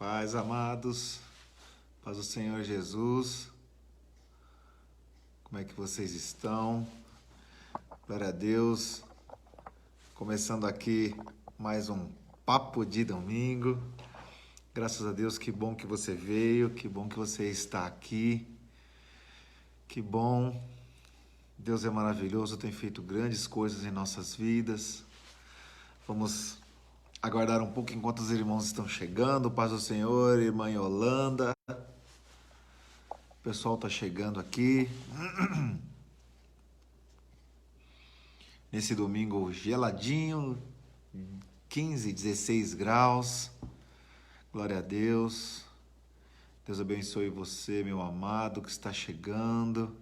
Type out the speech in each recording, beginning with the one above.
Paz, amados, paz do Senhor Jesus, como é que vocês estão? Glória a Deus, começando aqui mais um Papo de Domingo. Graças a Deus, que bom que você veio, que bom que você está aqui, que bom. Deus é maravilhoso, tem feito grandes coisas em nossas vidas. Vamos aguardar um pouco enquanto os irmãos estão chegando. Paz do Senhor, irmã Yolanda. O pessoal está chegando aqui. Nesse domingo geladinho, 15, 16 graus. Glória a Deus. Deus abençoe você, meu amado, que está chegando.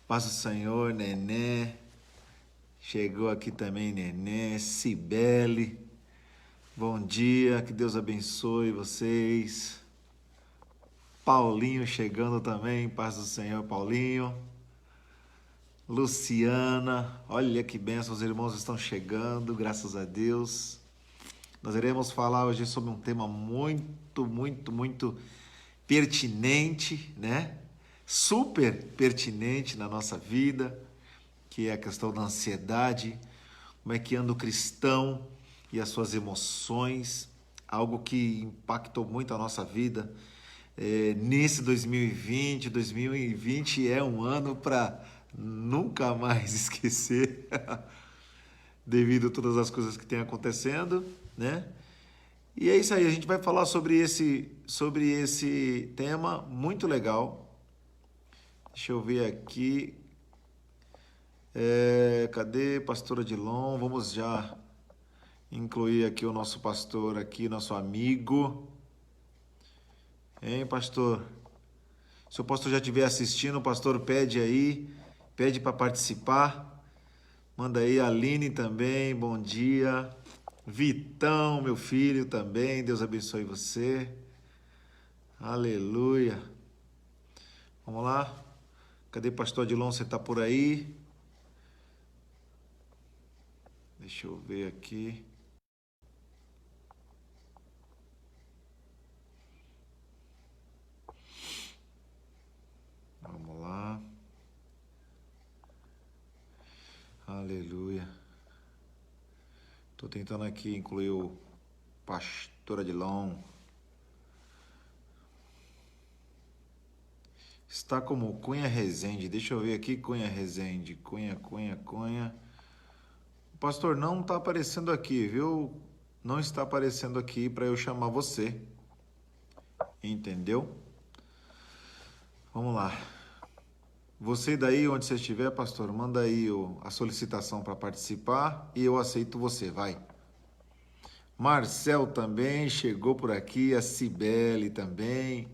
Paz do Senhor, Nené. Chegou aqui também, Nené, Cibele. Bom dia, que Deus abençoe vocês. Paulinho chegando também, paz do Senhor, Paulinho. Luciana, olha que bênção, os irmãos estão chegando, graças a Deus. Nós iremos falar hoje sobre um tema muito pertinente, né? Super pertinente na nossa vida, que é a questão da ansiedade, como é que anda o cristão e as suas emoções, algo que impactou muito a nossa vida. Nesse 2020 é um ano para nunca mais esquecer, devido a todas as coisas que têm acontecendo, né? E é isso aí, a gente vai falar sobre esse tema muito legal. Deixa eu ver aqui. Cadê pastor Adilon? Vamos já incluir aqui o nosso pastor aqui, nosso amigo. Hein, pastor? Se o pastor já estiver assistindo, o pastor pede aí, pede para participar. Manda aí, Aline também, bom dia. Vitão, meu filho também, Deus abençoe você. Aleluia. Vamos lá. Cadê pastor Adilon? Você está por aí? Deixa eu ver aqui. Vamos lá. Aleluia. Estou tentando aqui incluir o pastor Adilon. Está como Cunha Rezende. Deixa eu ver aqui, Cunha Rezende. Cunha. O pastor não está aparecendo aqui, viu? Não está aparecendo aqui para eu chamar você. Entendeu? Vamos lá. Você daí, onde você estiver, pastor, manda aí a solicitação para participar e eu aceito você, vai. Marcel também chegou por aqui, a Cibele também.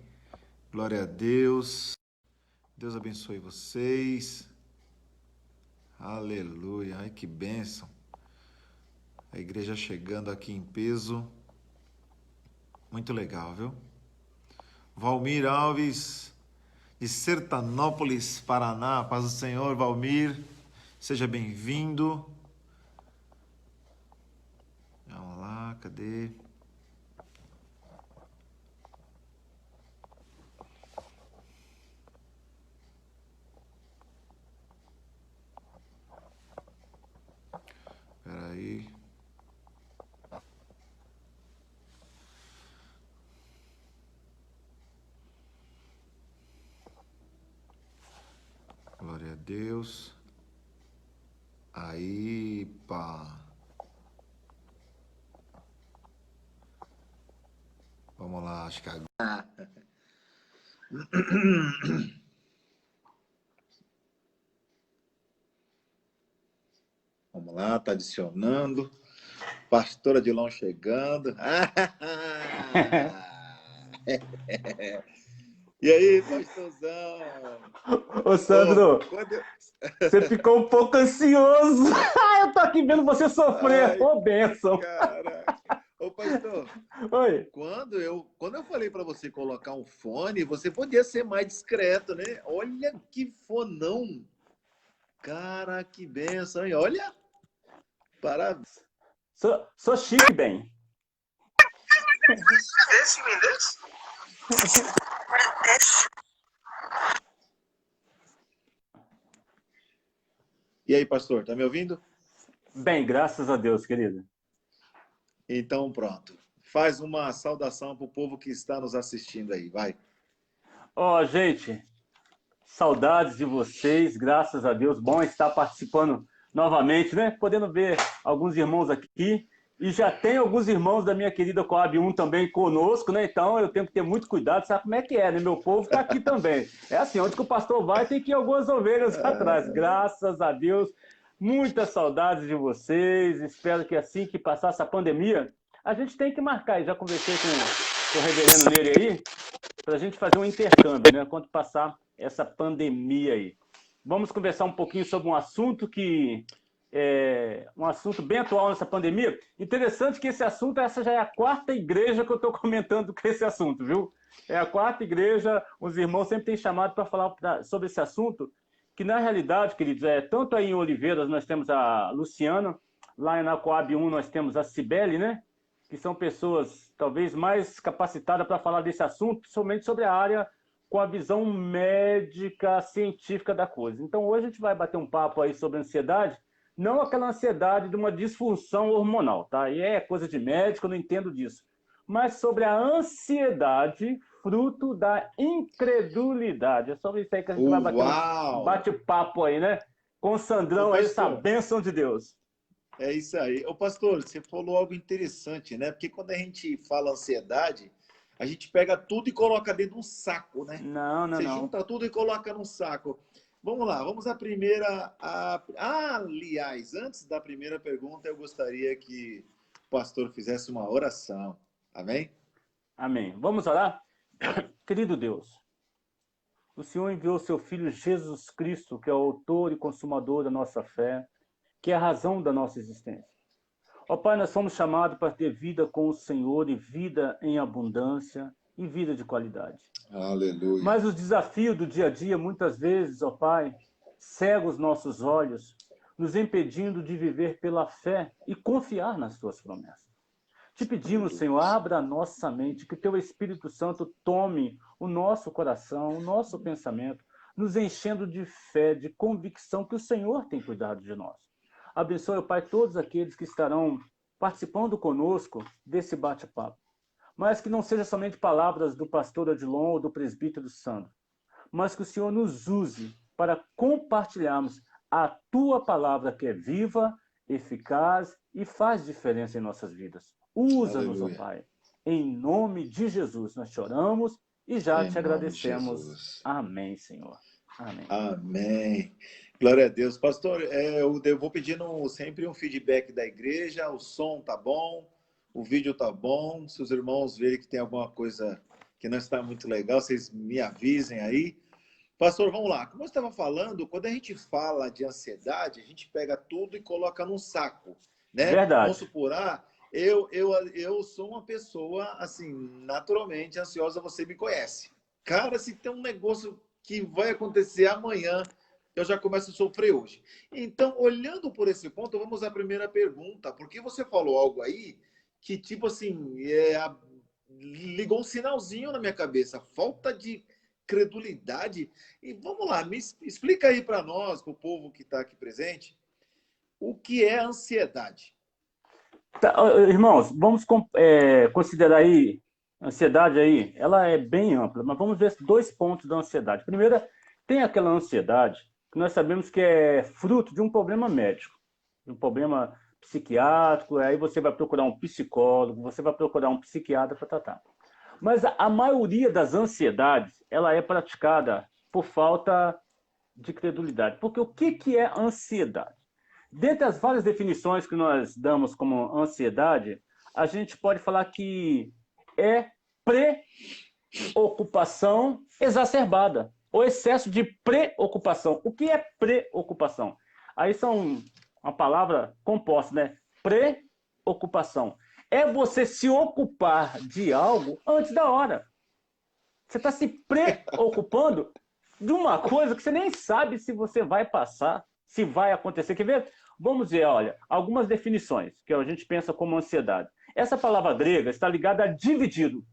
Glória a Deus. Deus abençoe vocês. Aleluia. Ai, que bênção. A igreja chegando aqui em peso. Muito legal, viu? Valmir Alves, de Sertanópolis, Paraná. Paz do Senhor, Valmir. Seja bem-vindo. Vamos lá, cadê? Espera aí. Glória a Deus. Aí, pá. Vamos lá, acho que agora. Vamos lá, tá adicionando. Pastor Adilon chegando. E aí, pastorzão? Ô, Sandro, Quando... você ficou um pouco ansioso. Eu tô aqui vendo você sofrer. Ai, Ô, bênção. caraca. Ô, pastor, Oi. quando eu falei para você colocar um fone, você podia ser mais discreto, né? Olha que fonão. Cara, que benção, hein? Olha, parabéns. Sou chique, bem. E aí, pastor, tá me ouvindo? Bem, graças a Deus, querido. Então, pronto. Faz uma saudação para o povo que está nos assistindo aí, vai. Ó, gente, saudades de vocês, graças a Deus. Bom estar participando novamente, né? Podendo ver alguns irmãos aqui. E já tem alguns irmãos da minha querida Coab 1 também conosco, né? Então eu tenho que ter muito cuidado, sabe como é que é, né? Meu povo está aqui também. É assim, onde que o pastor vai, tem que ir algumas ovelhas atrás. Graças a Deus. Muitas saudades de vocês. Espero que assim que passar essa pandemia, a gente tem que marcar. Já conversei com o reverendo Nery aí, para a gente fazer um intercâmbio, né? Quando passar essa pandemia aí. Vamos conversar um pouquinho sobre um assunto que é um assunto bem atual nessa pandemia. Interessante que esse assunto, essa já é a quarta igreja que eu estou comentando com esse assunto, viu? É a quarta igreja, os irmãos sempre têm chamado para falar sobre esse assunto, que na realidade, queridos, tanto aí em Oliveiras nós temos a Luciana, lá na Coab 1 nós temos a Cibele, né? Que são pessoas talvez mais capacitadas para falar desse assunto, principalmente sobre a área com a visão médica, científica da coisa. Então, hoje a gente vai bater um papo aí sobre ansiedade, não aquela ansiedade de uma disfunção hormonal, tá? Aí é coisa de médico, eu não entendo disso. Mas sobre a ansiedade fruto da incredulidade. É sobre isso aí que a gente vai bater um Uau! bate-papo aí, né? Com o Ô, Sandrão aí, essa pastor, bênção de Deus. é isso aí. Ô, pastor, você falou algo interessante, né? Porque quando a gente fala ansiedade, a gente pega tudo e coloca dentro de um saco, né? Não, não, Você não. junta tudo e coloca num saco. Vamos lá, vamos à primeira. Aliás, antes da primeira pergunta, eu gostaria que o pastor fizesse uma oração. Amém? Amém. Vamos orar? Querido Deus, o Senhor enviou seu Filho Jesus Cristo, que é o autor e consumador da nossa fé, que é a razão da nossa existência. Ó Pai, nós somos chamados para ter vida com o Senhor e vida em abundância e vida de qualidade. Aleluia. Mas os desafios do dia a dia, muitas vezes, ó Pai, cegam os nossos olhos, nos impedindo de viver pela fé e confiar nas tuas promessas. Te pedimos, Aleluia. Senhor, abra a nossa mente, que teu Espírito Santo tome o nosso coração, o nosso pensamento, nos enchendo de fé, de convicção que o Senhor tem cuidado de nós. Abençoe, Pai, todos aqueles que estarão participando conosco desse bate-papo. Mas que não seja somente palavras do pastor Adilon ou do presbítero Sandro, mas que o Senhor nos use para compartilharmos a tua palavra que é viva, eficaz e faz diferença em nossas vidas. Usa-nos, ó Aleluia. Pai. Em nome de Jesus, nós choramos e já Em te nome de agradecemos. Jesus. Amém, Senhor. Amém. Amém. Glória a Deus. Pastor, eu vou pedindo sempre um feedback da igreja. O som tá bom, o vídeo tá bom. Se os irmãos verem que tem alguma coisa que não está muito legal, vocês me avisem aí. Pastor, vamos lá. Como eu estava falando, quando a gente fala de ansiedade, a gente pega tudo e coloca num saco, né? Vamos Verdade. supor, eu sou uma pessoa, assim, naturalmente ansiosa, você me conhece. Cara, se tem um negócio que vai acontecer amanhã, eu já começo a sofrer hoje. Então, olhando por esse ponto, vamos à primeira pergunta. Porque você falou algo aí que, tipo assim, ligou um sinalzinho na minha cabeça. Falta de credulidade. E vamos lá, me explica aí para nós, para o povo que está aqui presente, o que é ansiedade. Tá, irmãos, vamos considerar aí a ansiedade aí, ela é bem ampla, mas vamos ver dois pontos da ansiedade. Primeiro, tem aquela ansiedade que nós sabemos que é fruto de um problema médico, de um problema psiquiátrico, aí você vai procurar um psicólogo, você vai procurar um psiquiatra para tratar. Mas a maioria das ansiedades, ela é praticada por falta de credulidade. Porque o que é ansiedade? Dentre as várias definições que nós damos como ansiedade, a gente pode falar que é preocupação exacerbada, ou excesso de preocupação. O que é preocupação? Aí são uma palavra composta, né? Preocupação. É você se ocupar de algo antes da hora. Você está se preocupando de uma coisa que você nem sabe se você vai passar, se vai acontecer. Quer ver? Vamos ver, olha, algumas definições que a gente pensa como ansiedade. Essa palavra grega está ligada a dividido.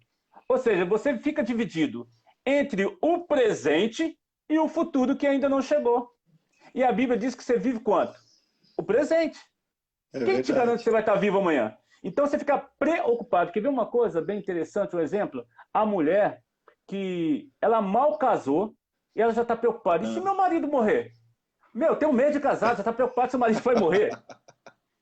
Ou seja, você fica dividido entre o presente e o futuro que ainda não chegou. E a Bíblia diz que você vive quanto? O presente. É Quem te garante que você verdade. vai estar vivo amanhã? Então você fica preocupado. Quer ver uma coisa bem interessante, um exemplo? A mulher que ela mal casou e ela já está preocupada. E se Ah. meu marido morrer? Meu, tem um mês de casado, já está preocupado se o marido vai morrer.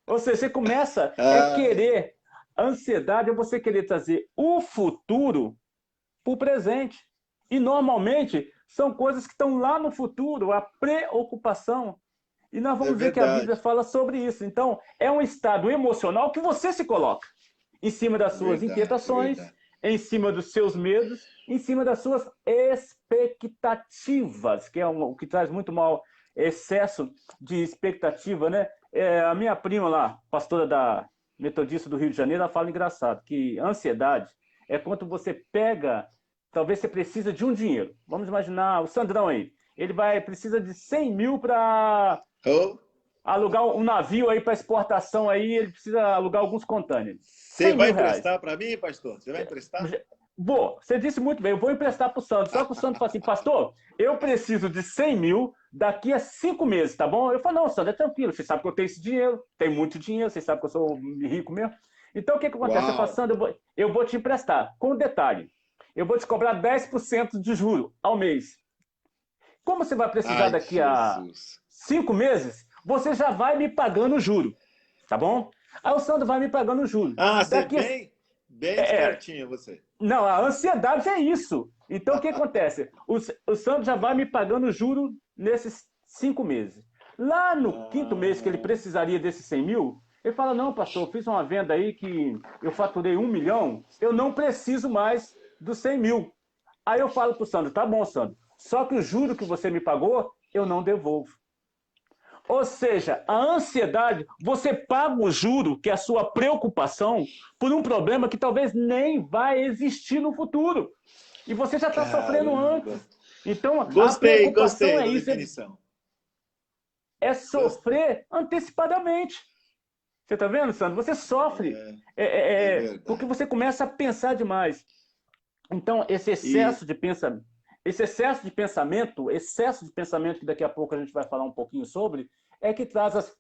Ou seja, você começa a Ai, querer, a ansiedade é você querer trazer o futuro para o presente. E normalmente são coisas que estão lá no futuro, a preocupação. E nós é vamos ver que a Bíblia verdade. fala sobre isso. Então, é um estado emocional que você se coloca em cima das É suas verdade, é inquietações, verdade. em cima dos seus medos, em cima das suas expectativas, que é o que traz muito mal excesso de expectativa, né? A minha prima lá, pastora da Metodista do Rio de Janeiro, ela fala engraçado, que ansiedade é quando você pega, talvez você precisa de um dinheiro. Vamos imaginar o Sandrão aí. Precisa de 100 mil para Oh, alugar um navio aí para exportação aí, ele precisa alugar alguns contêineres. você 100 vai mil reais. emprestar para mim, pastor? Você vai emprestar? Boa, você disse muito bem, eu vou emprestar para o Santos. Só que o Santos fala assim, pastor, eu preciso de 100 mil daqui a 5 meses, tá bom? Eu falo, não, Santos, é tranquilo, você sabe que eu tenho esse dinheiro, tenho muito dinheiro, você sabe que eu sou rico mesmo. Então, o que acontece? Eu falo, Uau! Santos, eu vou te emprestar, com um detalhe, eu vou te cobrar 10% de juro ao mês. Como você vai precisar Ai, daqui a Jesus. 5 meses, você já vai me pagando o juro, tá bom? Aí o Sandro vai me pagando o juro. Ah, você é Daqui a... bem é, espertinho, você. não, a ansiedade é isso. Então, o que acontece? O Sandro já vai me pagando o juro nesses 5 meses. Lá no quinto mês que ele Ah, precisaria desses 100 mil, ele fala, não, pastor, eu fiz uma venda aí que eu faturei 1 milhão, eu não preciso mais dos 100 mil. Aí eu falo para o Sandro, tá bom, Sandro, só que o juro que você me pagou, eu não devolvo. Ou seja, a ansiedade, você paga o juro, que é a sua preocupação, por um problema que talvez nem vai existir no futuro. E você já está sofrendo caramba. antes. Então, a Gostei, preocupação gostei é da isso, definição. é Gostei. sofrer antecipadamente. Você está vendo, Sandro? Você sofre É, é porque verdade. você começa a pensar demais. Então, E excesso de pensamento, que daqui a pouco a gente vai falar um pouquinho sobre, é que traz as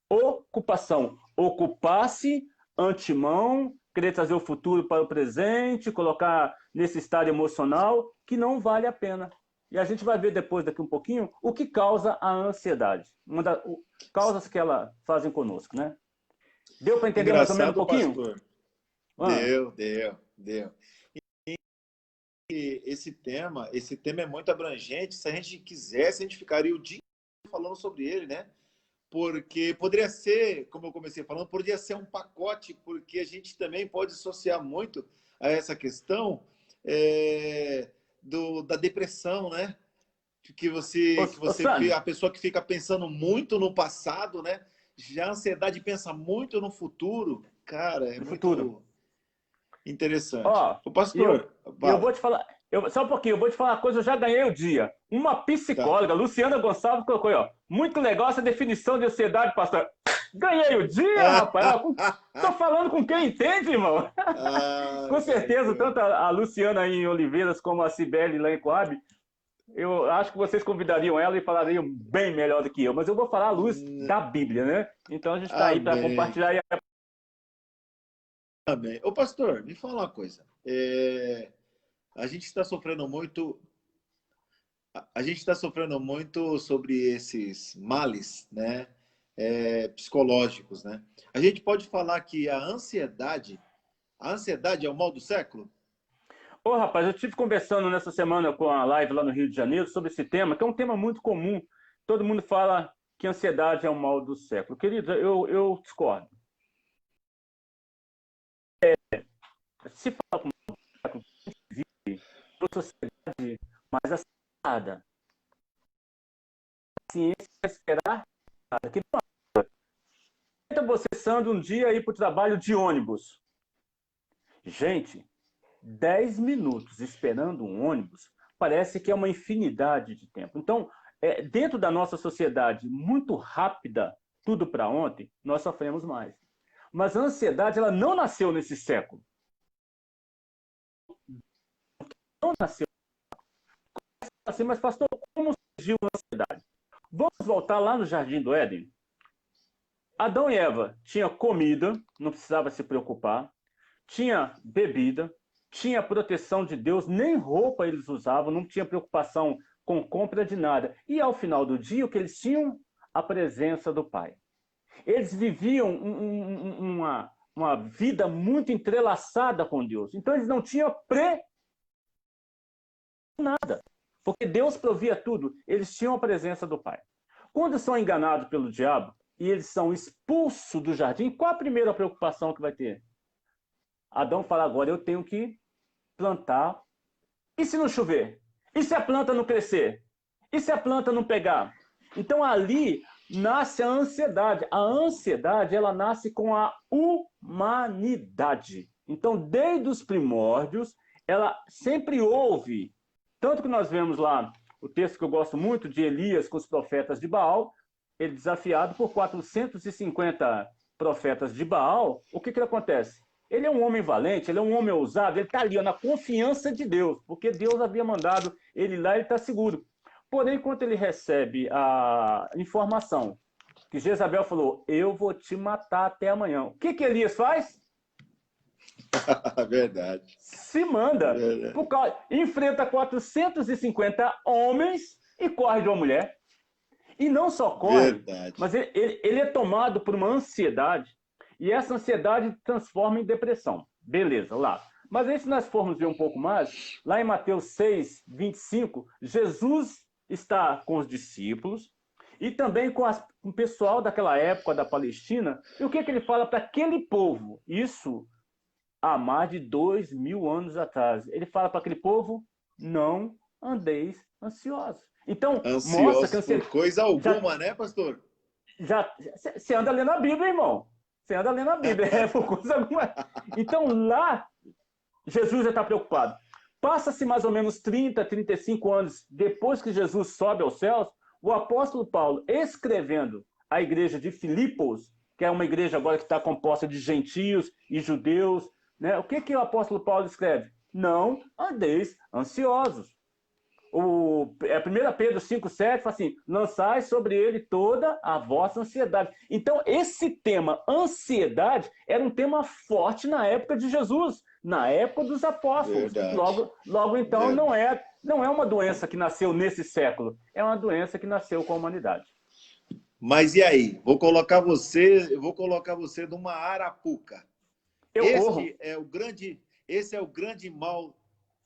preocupação. Ocupar-se, antemão, querer trazer o futuro para o presente, colocar nesse estado emocional que não vale a pena. E a gente vai ver depois, daqui um pouquinho, o que causa a ansiedade. Uma das causas que ela fazem conosco, né? Deu para entender mais ou menos um engraçado, pouquinho? pastor. Ah, Deu. E esse tema é muito abrangente. Se a gente quisesse, a gente ficaria o dia falando sobre ele, né? Porque poderia ser, como eu comecei falando, poderia ser um pacote, porque a gente também pode associar muito a essa questão da depressão, né? Sandro, A pessoa que fica pensando muito no passado, né? Já a ansiedade pensa muito no futuro. Cara, é no futuro. muito interessante. Ó, O e eu, pastor, eu vou fala. te falar, só um pouquinho, eu vou te falar uma coisa, eu já ganhei o dia. Uma Tá. psicóloga, Luciana Gonçalves, colocou aí, ó. Muito legal essa definição de ansiedade, pastor. Ganhei o dia, rapaz. Tô falando com quem entende, irmão. Com Ai, certeza, bacana. tanto a Luciana aí em Oliveiras como a Cibele lá em Coab, eu acho que vocês convidariam ela e falariam bem melhor do que eu. Mas eu vou falar à luz da Bíblia, né? Então a gente está aí para Amém. compartilhar. Amém. Ô, pastor, me fala uma coisa. A gente está sofrendo muito. A gente está sofrendo muito sobre esses males, né? Psicológicos, né? A gente pode falar que a ansiedade é o mal do século? Ô, rapaz, eu estive conversando nessa semana com a live lá no Rio de Janeiro sobre esse tema, que é um tema muito comum. Todo mundo fala que a ansiedade é o mal do século. Querido, eu discordo. Se fala com uma sociedade mais acelerada, a ciência vai esperar nada. Que não você, Sandro, um dia ir para o trabalho de ônibus. Gente, 10 minutos esperando um ônibus parece que é uma infinidade de tempo. Então, dentro da nossa sociedade muito rápida, tudo para ontem, nós sofremos mais. Mas a ansiedade, ela não nasceu nesse século. Não nasceu assim, mas pastor, como surgiu a ansiedade? Vamos voltar lá no Jardim do Éden. Adão e Eva tinham comida, não precisava se preocupar, tinha bebida, tinha proteção de Deus, nem roupa eles usavam, não tinha preocupação com compra de nada. E ao final do dia, o que eles tinham? A presença do Pai. Eles viviam uma vida muito entrelaçada com Deus. Então eles não tinham nada, porque Deus provia tudo. Eles tinham a presença do Pai. Quando são enganados pelo diabo e eles são expulsos do jardim, qual a primeira preocupação que vai ter? Adão fala, agora eu tenho que plantar. E se não chover? E se a planta não crescer? E se a planta não pegar? Então ali nasce a ansiedade. A ansiedade, ela nasce com a humanidade. Então, desde os primórdios, ela sempre houve. Tanto que nós vemos lá o texto que eu gosto muito de Elias com os profetas de Baal, ele desafiado por 450 profetas de Baal, o que acontece? Ele é um homem valente, ele é um homem ousado, ele está ali ó, na confiança de Deus, porque Deus havia mandado ele lá, ele está seguro. Porém, quando ele recebe a informação que Jezabel falou, eu vou te matar até amanhã. O que Elias faz? Verdade. Se manda. Verdade. Enfrenta 450 homens e corre de uma mulher. E não só corre, verdade, mas ele é tomado por uma ansiedade. E essa ansiedade transforma em depressão. Beleza, lá. Mas aí, se nós formos ver um pouco mais, lá em Mateus 6, 25, Jesus está com os discípulos e também com o pessoal daquela época da Palestina. E o que ele fala para aquele povo? Isso há mais de 2000 anos atrás. Ele fala para aquele povo, não andeis ansiosos. Então, mostra que por coisa alguma, né, pastor? Você anda lendo a Bíblia, irmão. Você anda lendo a Bíblia, por coisa alguma. Então, lá, Jesus já está preocupado. Passa-se mais ou menos 30, 35 anos depois que Jesus sobe aos céus, o apóstolo Paulo, escrevendo a igreja de Filipos, que é uma igreja agora que está composta de gentios e judeus, né? O que o apóstolo Paulo escreve? Não andeis ansiosos. 1 Pedro 5,7 fala assim, lançai sobre ele toda a vossa ansiedade. Então, esse tema, ansiedade, era um tema forte na época de Jesus, na época dos apóstolos. Logo então, não é uma doença que nasceu nesse século, é uma doença que nasceu com a humanidade. Mas e aí? Vou colocar você numa arapuca. Esse é o grande mal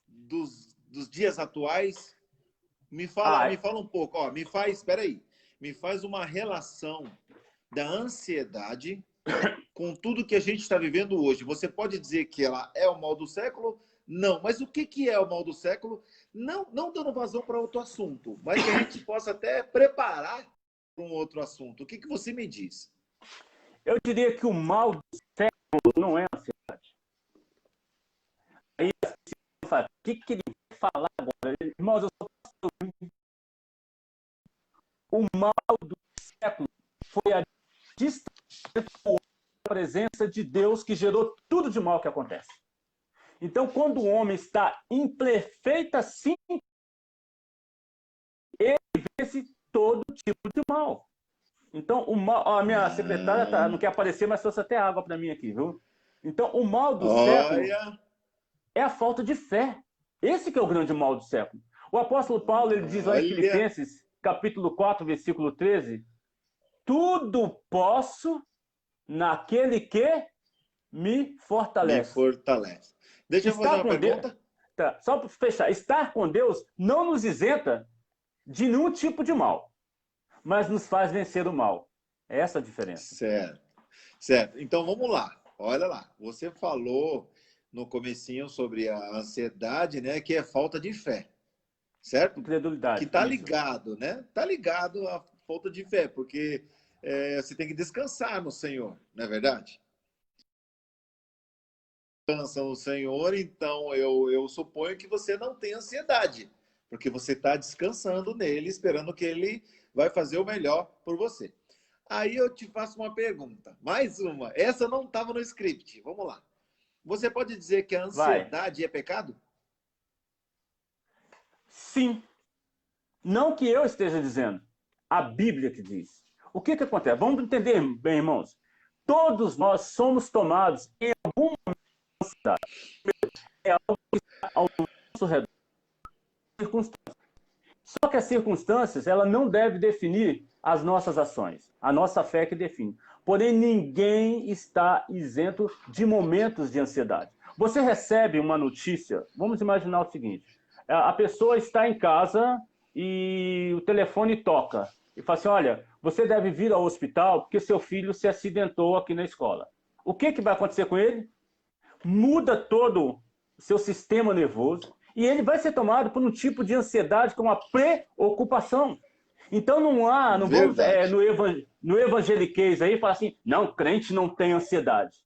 dos dias atuais. Me fala um pouco, ó, me faz uma relação da ansiedade com tudo que a gente está vivendo hoje. Você pode dizer que ela é o mal do século? Não, mas o que é o mal do século? Não dando vazão para outro assunto, mas que a gente possa até preparar para um outro assunto. O que você me diz? Eu diria que o mal do século não é a ansiedade. Aí você fala, o que ele vai falar agora? Irmãos, eu sou pastor. O mal do século foi a distância da presença de Deus que gerou tudo de mal que acontece. Então, quando o homem está em perfeita sintonia, ele vê todo tipo de mal. Então, o mal, a minha secretária não quer aparecer, mas trouxe até água para mim aqui, viu? Então, o mal do século é a falta de fé. Esse que é o grande mal do século. O apóstolo Paulo, ele diz lá em Filipenses, capítulo 4, versículo 13, tudo posso naquele que me fortalece. Deixa eu fazer uma pergunta. Tá, só para fechar. Estar com Deus não nos isenta de nenhum tipo de mal, mas nos faz vencer o mal. É essa a diferença. Certo. Então, vamos lá. Olha lá. Você falou no comecinho sobre a ansiedade, né? Que é falta de fé. Certo? Incredulidade. Que está ligado, né? Está ligado à falta de fé, porque você tem que descansar no Senhor, não é verdade? Descansa no Senhor, então eu suponho que você não tem ansiedade, porque você está descansando nele, esperando que ele vai fazer o melhor por você. Aí eu te faço uma pergunta, mais uma. Essa não estava no script. Vamos lá. Você pode dizer que a Vai. ansiedade é pecado? Sim. Não que eu esteja dizendo. A Bíblia que diz. O que acontece? Vamos entender, bem, irmãos. Todos nós somos tomados em alguma ansiedade. É algo que está ao nosso redor. Circunstâncias. Só que as circunstâncias, ela não deve definir as nossas ações. A nossa fé que define. Porém, ninguém está isento de momentos de ansiedade. Você recebe uma notícia, vamos imaginar o seguinte, a pessoa está em casa e o telefone toca e fala assim, olha, você deve vir ao hospital porque seu filho se acidentou aqui na escola. O que vai acontecer com ele? Muda todo o seu sistema nervoso e ele vai ser tomado por um tipo de ansiedade, com uma preocupação. Então não vamos no evangeliquez aí falar assim, não, crente não tem ansiedade.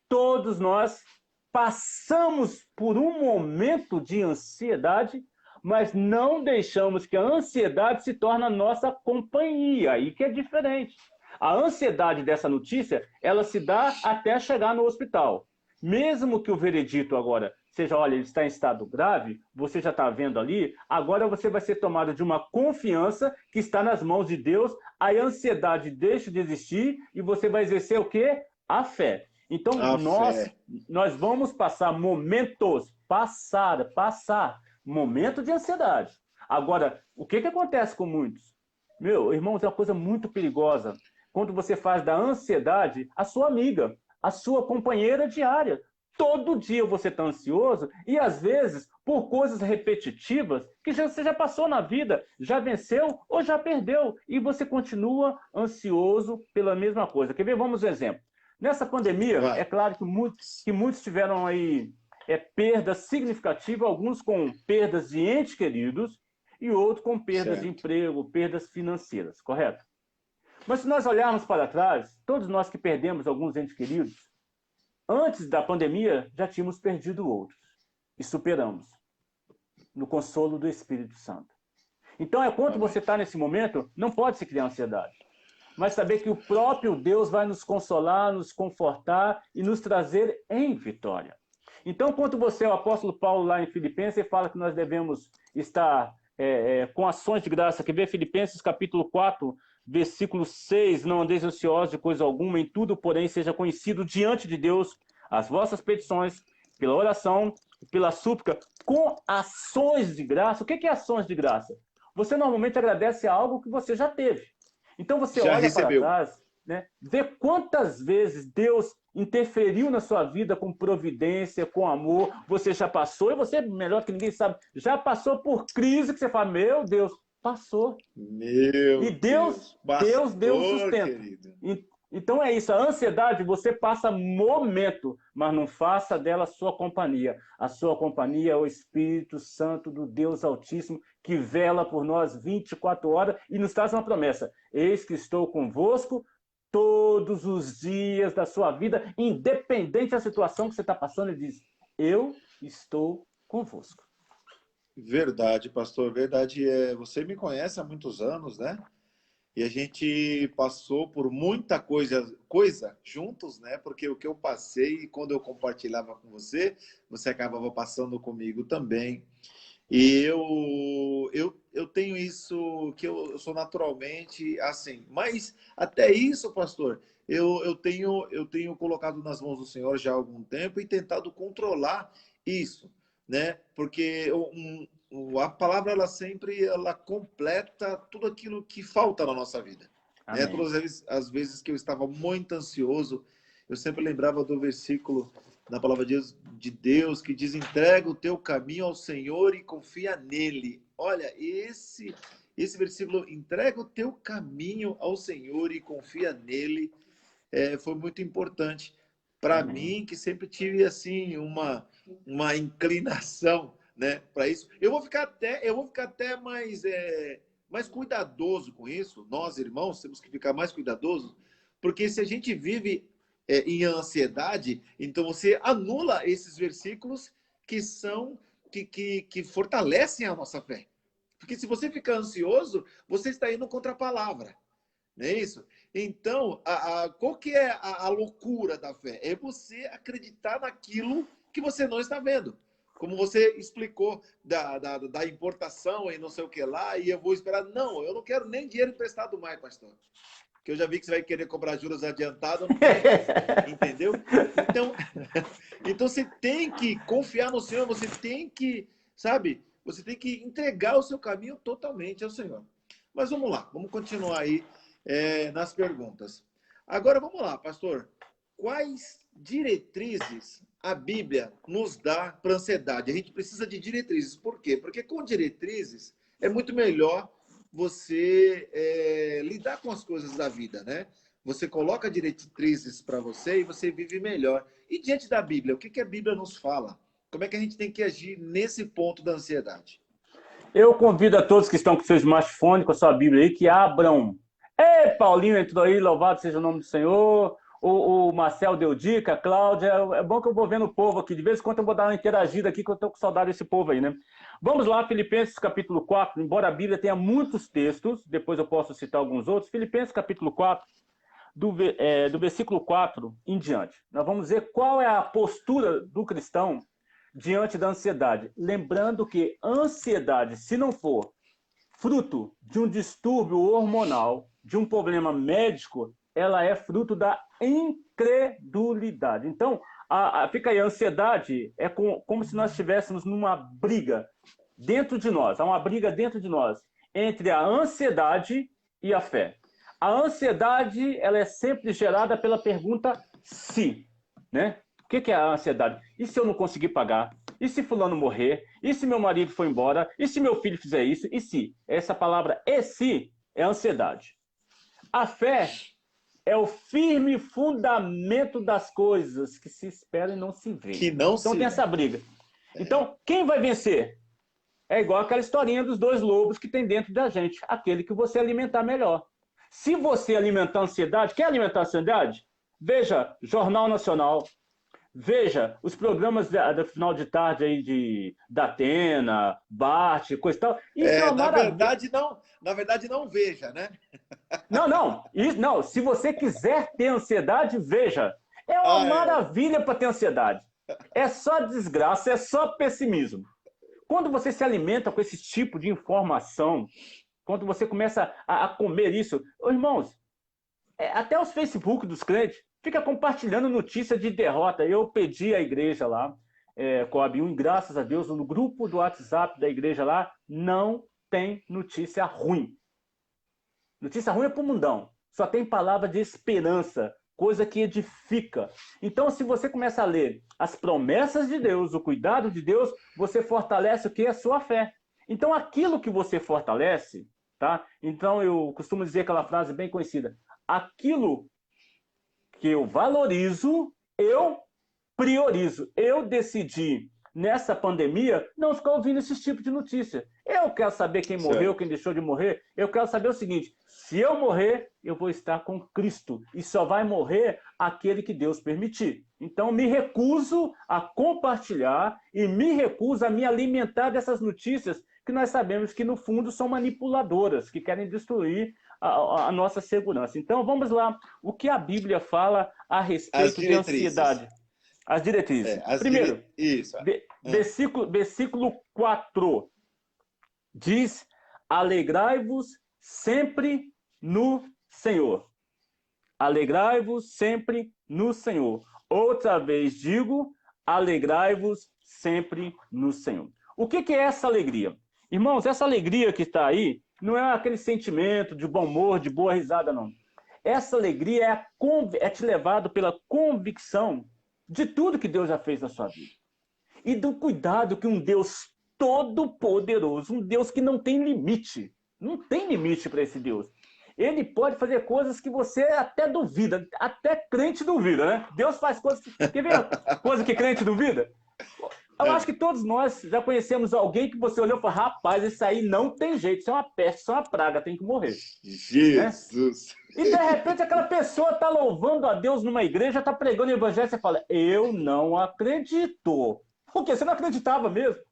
Todos nós passamos por um momento de ansiedade, mas não deixamos que a ansiedade se torne a nossa companhia, aí que é diferente. A ansiedade dessa notícia, ela se dá até chegar no hospital. Mesmo que o veredito agora seja, olha, ele está em estado grave, você já está vendo ali, agora você vai ser tomado de uma confiança que está nas mãos de Deus, a ansiedade deixa de existir e você vai exercer o quê? A fé. Então, nós vamos passar momentos, momento de ansiedade. Agora, o que acontece com muitos? Meu, irmãos, é uma coisa muito perigosa. Quando você faz da ansiedade a sua amiga, a sua companheira diária. Todo dia você está ansioso e, às vezes, por coisas repetitivas que você já passou na vida, já venceu ou já perdeu, e você continua ansioso pela mesma coisa. Quer ver? Vamos um exemplo. Nessa pandemia, é claro que muitos tiveram aí perdas significativas, alguns com perdas de entes queridos e outros com perdas de emprego, perdas financeiras, correto? Mas se nós olharmos para trás, todos nós que perdemos alguns entes queridos, antes da pandemia já tínhamos perdido outros e superamos no consolo do Espírito Santo. Então, enquanto você está nesse momento, não pode se criar ansiedade, mas saber que o próprio Deus vai nos consolar, nos confortar e nos trazer em vitória. Então, quando você, o apóstolo Paulo lá em Filipenses, ele fala que nós devemos estar com ações de graça. Quer ver? Filipenses capítulo 4, versículo 6, não andeis ansiosos de coisa alguma, em tudo, porém, seja conhecido diante de Deus as vossas petições, pela oração, pela súplica, com ações de graça. O que é ações de graça? Você normalmente agradece a algo que você já teve. Então você olha para trás, né, vê quantas vezes Deus interferiu na sua vida com providência, com amor. Você já passou, e você, melhor que ninguém sabe, já passou por crise que você fala, meu Deus, passou. E Deus deu o sustento. Então é isso, a ansiedade você passa momento, mas não faça dela sua companhia. A sua companhia é o Espírito Santo do Deus Altíssimo, que vela por nós 24 horas e nos traz uma promessa. Eis que estou convosco todos os dias da sua vida, independente da situação que você está passando, ele diz, eu estou convosco. Verdade, pastor, verdade. Você me conhece há muitos anos, né? E a gente passou por muita coisa juntos, né? Porque o que eu passei, quando eu compartilhava com você, você acabava passando comigo também. E eu tenho isso, que eu sou naturalmente assim. Mas até isso, pastor, eu tenho colocado nas mãos do Senhor já há algum tempo e tentado controlar isso, né? Porque a palavra ela completa tudo aquilo que falta na nossa vida. Né? Todas as vezes que eu estava muito ansioso, eu sempre lembrava do versículo na palavra de Deus que diz, entrega o teu caminho ao Senhor e confia nele. Olha, esse versículo, entrega o teu caminho ao Senhor e confia nele, foi muito importante para mim, que sempre tive assim uma inclinação, né, para isso. Eu vou ficar até mais cuidadoso com isso. Nós, irmãos, temos que ficar mais cuidadosos, porque se a gente vive em ansiedade, então você anula esses versículos que fortalecem a nossa fé. Porque se você ficar ansioso, você está indo contra a palavra. Não é isso? Então, qual que é a loucura da fé? É você acreditar naquilo que você não está vendo. Como você explicou da importação e não sei o que lá, e eu vou esperar. Não, eu não quero nem dinheiro emprestado mais, pastor. Que eu já vi que você vai querer cobrar juros adiantados, eu não quero mais. Entendeu? Então você tem que confiar no Senhor, você tem que, sabe, você tem que entregar o seu caminho totalmente ao Senhor. Mas vamos lá, vamos continuar aí nas perguntas. Agora vamos lá, pastor. Quais diretrizes a Bíblia nos dá para ansiedade? A gente precisa de diretrizes. Por quê? Porque com diretrizes é muito melhor você lidar com as coisas da vida, né? Você coloca diretrizes para você e você vive melhor. E diante da Bíblia, o que a Bíblia nos fala? Como é que a gente tem que agir nesse ponto da ansiedade? Eu convido a todos que estão com seu smartphone, com a sua Bíblia aí, que abram. Paulinho entrou aí, louvado seja o nome do Senhor. O Marcel deu dica, a Cláudia. É bom que eu vou vendo o povo aqui. De vez em quando eu vou dar uma interagida aqui, que eu estou com saudade desse povo aí, né? Vamos lá, Filipenses capítulo 4. Embora a Bíblia tenha muitos textos, depois eu posso citar alguns outros. Filipenses capítulo 4, do versículo 4 em diante. Nós vamos ver qual é a postura do cristão diante da ansiedade. Lembrando que ansiedade, se não for fruto de um distúrbio hormonal, de um problema médico, ela é fruto da incredulidade. Então, fica aí, a ansiedade é como se nós estivéssemos numa briga dentro de nós, há uma briga dentro de nós, entre a ansiedade e a fé. A ansiedade, ela é sempre gerada pela pergunta se, né? O que é a ansiedade? E se eu não conseguir pagar? E se fulano morrer? E se meu marido for embora? E se meu filho fizer isso? E se? Essa palavra e se é ansiedade. A fé é o firme fundamento das coisas que se esperam e não se vê. Então tem essa briga. Então, quem vai vencer? É igual aquela historinha dos dois lobos que tem dentro da gente. Aquele que você alimentar melhor. Se você alimentar a ansiedade, quer alimentar a ansiedade? Veja Jornal Nacional, veja os programas do final de tarde aí da Atena, Bart, coisa e tal. Na verdade, não veja, né? Não. Se você quiser ter ansiedade, veja. É uma maravilha para ter ansiedade. É só desgraça, é só pessimismo. Quando você se alimenta com esse tipo de informação, quando você começa a comer isso, irmãos, até os Facebook dos crentes fica compartilhando notícia de derrota. Eu pedi à igreja lá, Coab1, graças a Deus, no grupo do WhatsApp da igreja lá, não tem notícia ruim. Notícia ruim é para o mundão. Só tem palavra de esperança, coisa que edifica. Então, se você começa a ler as promessas de Deus, o cuidado de Deus, você fortalece o que? A sua fé. Então, aquilo que você fortalece, tá? Então, eu costumo dizer aquela frase bem conhecida. Aquilo que eu valorizo, eu priorizo. Eu decidi, nessa pandemia, não ficar ouvindo esse tipo de notícia. Eu quero saber quem morreu, quem deixou de morrer. Eu quero saber o seguinte, se eu morrer, eu vou estar com Cristo. E só vai morrer aquele que Deus permitir. Então, me recuso a compartilhar e me recuso a me alimentar dessas notícias que nós sabemos que, no fundo, são manipuladoras, que querem destruir a nossa segurança. Então, vamos lá. O que a Bíblia fala a respeito de ansiedade? As diretrizes. Primeiro, versículo 4 diz: alegrai-vos sempre no Senhor. Alegrai-vos sempre no Senhor. Outra vez digo, alegrai-vos sempre no Senhor. O que é essa alegria? Irmãos, essa alegria que está aí não é aquele sentimento de bom humor, de boa risada, não. Essa alegria é te levado pela convicção de tudo que Deus já fez na sua vida. E do cuidado que um Deus todo-poderoso, um Deus que não tem limite, não tem limite para esse Deus. Ele pode fazer coisas que você até duvida, até crente duvida, né? Deus faz coisas que... Quer ver coisa que crente duvida? Eu acho que todos nós já conhecemos alguém que você olhou e falou, rapaz, isso aí não tem jeito, isso é uma peste, isso é uma praga, tem que morrer. Jesus! Né? E de repente aquela pessoa está louvando a Deus numa igreja, está pregando o evangelho, você fala, eu não acredito. Por quê? Você não acreditava mesmo?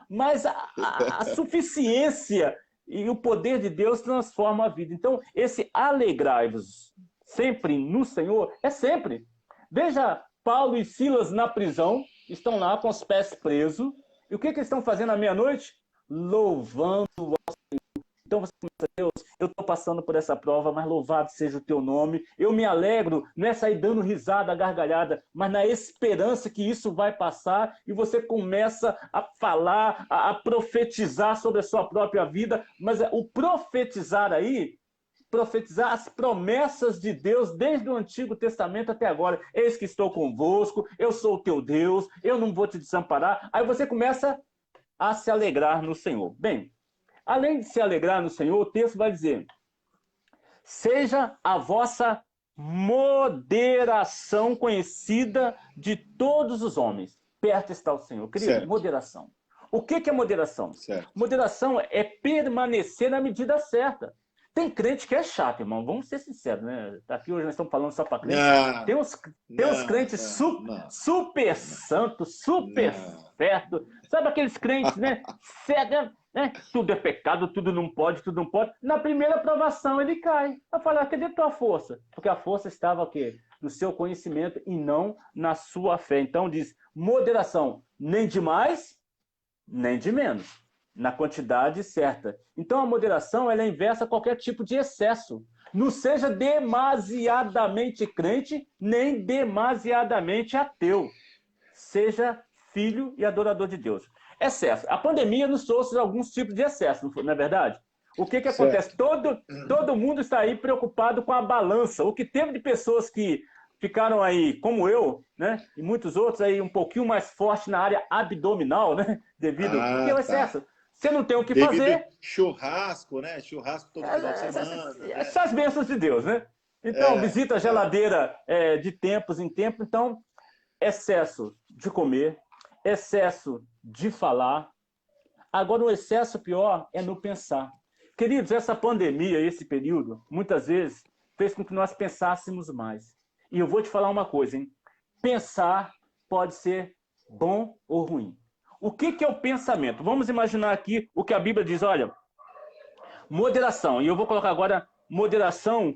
Mas a suficiência E o poder de Deus transforma a vida. Então, esse alegrai-vos sempre no Senhor é sempre. Veja, Paulo e Silas na prisão, estão lá com os pés presos. E o que eles estão fazendo à meia-noite? Louvando ao Senhor. Então você pensa, Deus, eu estou passando por essa prova, mas louvado seja o teu nome. Eu me alegro, não é sair dando risada, gargalhada, mas na esperança que isso vai passar, e você começa a falar, a profetizar sobre a sua própria vida. Mas o profetizar aí, profetizar as promessas de Deus desde o Antigo Testamento até agora. Eis que estou convosco, eu sou o teu Deus, eu não vou te desamparar. Aí você começa a se alegrar no Senhor. Bem, além de se alegrar no Senhor, o texto vai dizer: seja a vossa moderação conhecida de todos os homens. Perto está o Senhor. Querido, certo. Moderação. O que é moderação? Certo. Moderação é permanecer na medida certa. Tem crente que é chato, irmão. Vamos ser sinceros, né? Aqui hoje nós estamos falando só para crente. Tem uns crentes super santos, super certo. Sabe aqueles crentes, né? Cega, né? Tudo é pecado, tudo não pode, tudo não pode. Na primeira provação ele cai. Eu falo, cadê tua força? Porque a força estava o quê? No seu conhecimento e não na sua fé. Então diz, moderação, nem de mais, nem de menos. Na quantidade certa. Então a moderação ela é inversa a qualquer tipo de excesso. Não seja demasiadamente crente, nem demasiadamente ateu. Seja filho e adorador de Deus. Excesso. A pandemia nos trouxe alguns tipos de excesso, não é verdade? O que acontece? Todo mundo está aí preocupado com a balança. O que teve de pessoas que ficaram aí, como eu, né? E muitos outros aí um pouquinho mais forte na área abdominal, né? Devido ao excesso. Você não tem o que fazer. Churrasco, né? Churrasco todo final de semana. Essas bênçãos de Deus, né? Então, visita a geladeira de tempos em tempos. Então, excesso de comer, excesso de falar. Agora, o excesso pior é no pensar. Queridos, essa pandemia, esse período, muitas vezes, fez com que nós pensássemos mais. E eu vou te falar uma coisa, hein? Pensar pode ser bom ou ruim. O que é o pensamento? Vamos imaginar aqui o que a Bíblia diz, olha, moderação. E eu vou colocar agora moderação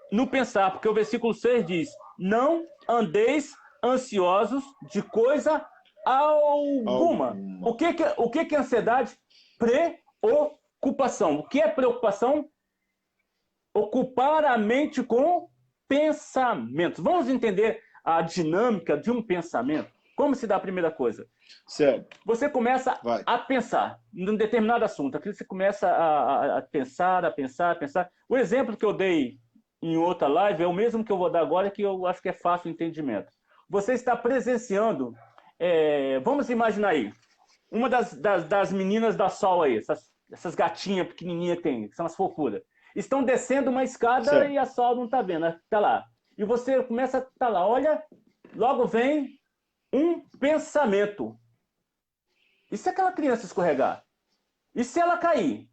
no pensar, porque o versículo 6 diz, não andeis ansiosos de coisa alguma. O que é ansiedade? Preocupação. O que é preocupação? Ocupar a mente com pensamentos. Vamos entender a dinâmica de um pensamento? Como se dá a primeira coisa? Certo. Você começa a pensar num determinado assunto. Aqui você começa a pensar. O exemplo que eu dei em outra live é o mesmo que eu vou dar agora, que eu acho que é fácil o entendimento. Você está presenciando, vamos imaginar aí, uma das meninas da Sol aí, essas gatinhas pequenininhas que tem, que são as fofuras, estão descendo uma escada, certo. E a Sol não está vendo, está lá. E você começa a estar lá, olha, logo vem um pensamento. E se aquela criança escorregar? E se ela cair?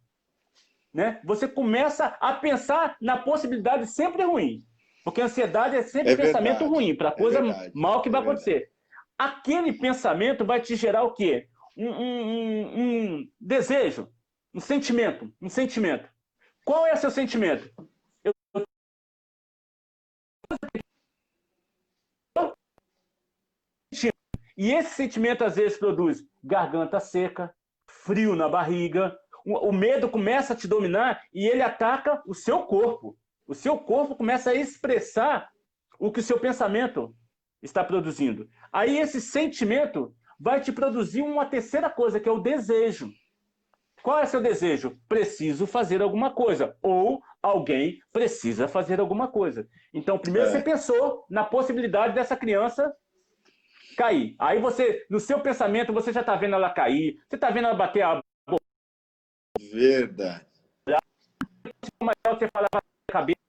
Né? Você começa a pensar na possibilidade sempre ruim. Porque a ansiedade é sempre pensamento ruim, para coisa mal que vai acontecer. Aquele pensamento vai te gerar o quê? Um desejo, um sentimento. Qual é o seu sentimento? E esse sentimento, às vezes, produz garganta seca, frio na barriga, o medo começa a te dominar e ele ataca o seu corpo. O seu corpo começa a expressar o que o seu pensamento está produzindo. Aí esse sentimento vai te produzir uma terceira coisa, que é o desejo. Qual é o seu desejo? Preciso fazer alguma coisa. Ou alguém precisa fazer alguma coisa. Então, primeiro você pensou na possibilidade dessa criança cair. Aí você, no seu pensamento, você já está vendo ela cair, você está vendo ela bater a boca. Verdade. Você fala na cabeça.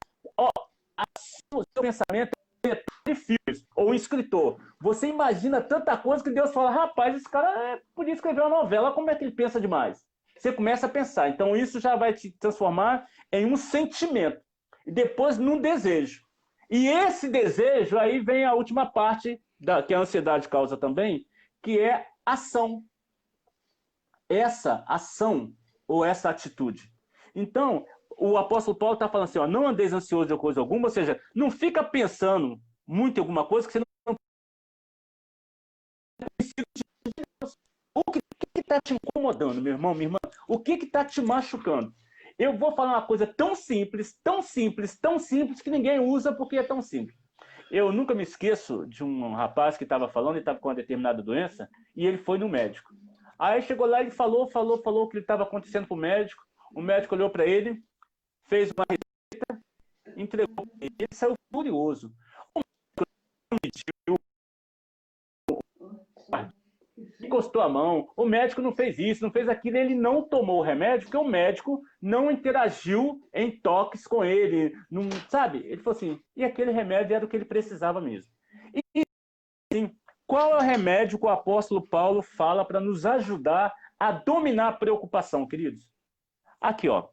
O seu pensamento é de filmes, ou um escritor. Você imagina tanta coisa que Deus fala, rapaz, esse cara podia escrever uma novela, como é que ele pensa demais? Você começa a pensar. Então isso já vai te transformar em um sentimento. E depois num desejo. E esse desejo, aí vem a última parte, que a ansiedade causa também, que é ação. Essa ação ou essa atitude. Então, o apóstolo Paulo está falando assim, ó, não andeis ansioso de coisa alguma, ou seja, não fica pensando muito em alguma coisa que você não precisa de Deus. O que está te incomodando, meu irmão, minha irmã? O que está te machucando? Eu vou falar uma coisa tão simples, tão simples, tão simples, que ninguém usa porque é tão simples. Eu nunca me esqueço de um rapaz que estava falando, ele estava com uma determinada doença, e ele foi no médico. Aí chegou lá, ele falou o que estava acontecendo para o médico olhou para ele, fez uma receita, entregou para ele, ele saiu furioso. O médico encostou a mão, o médico não fez isso, não fez aquilo, ele não tomou o remédio, porque o médico não interagiu em toques com ele, não, sabe? Ele falou assim, e aquele remédio era o que ele precisava mesmo. E assim, qual é o remédio que o apóstolo Paulo fala para nos ajudar a dominar a preocupação, queridos? Aqui, ó,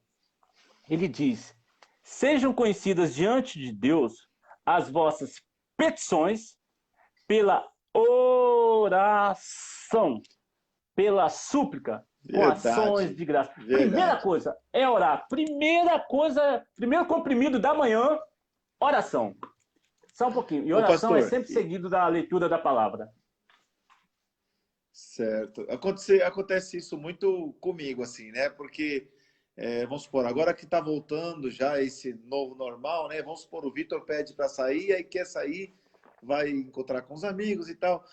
ele diz, sejam conhecidas diante de Deus as vossas petições pela oração, pela súplica, com ações de graça. Primeira coisa é orar. Primeiro comprimido da manhã, oração. Só um pouquinho. E oração pastor, é sempre seguido da leitura da palavra. Certo. Acontece isso muito comigo, assim, né? Porque, vamos supor, agora que está voltando já esse novo normal, né? Vamos supor, o Vitor pede para sair, aí quer sair, vai encontrar com os amigos e tal.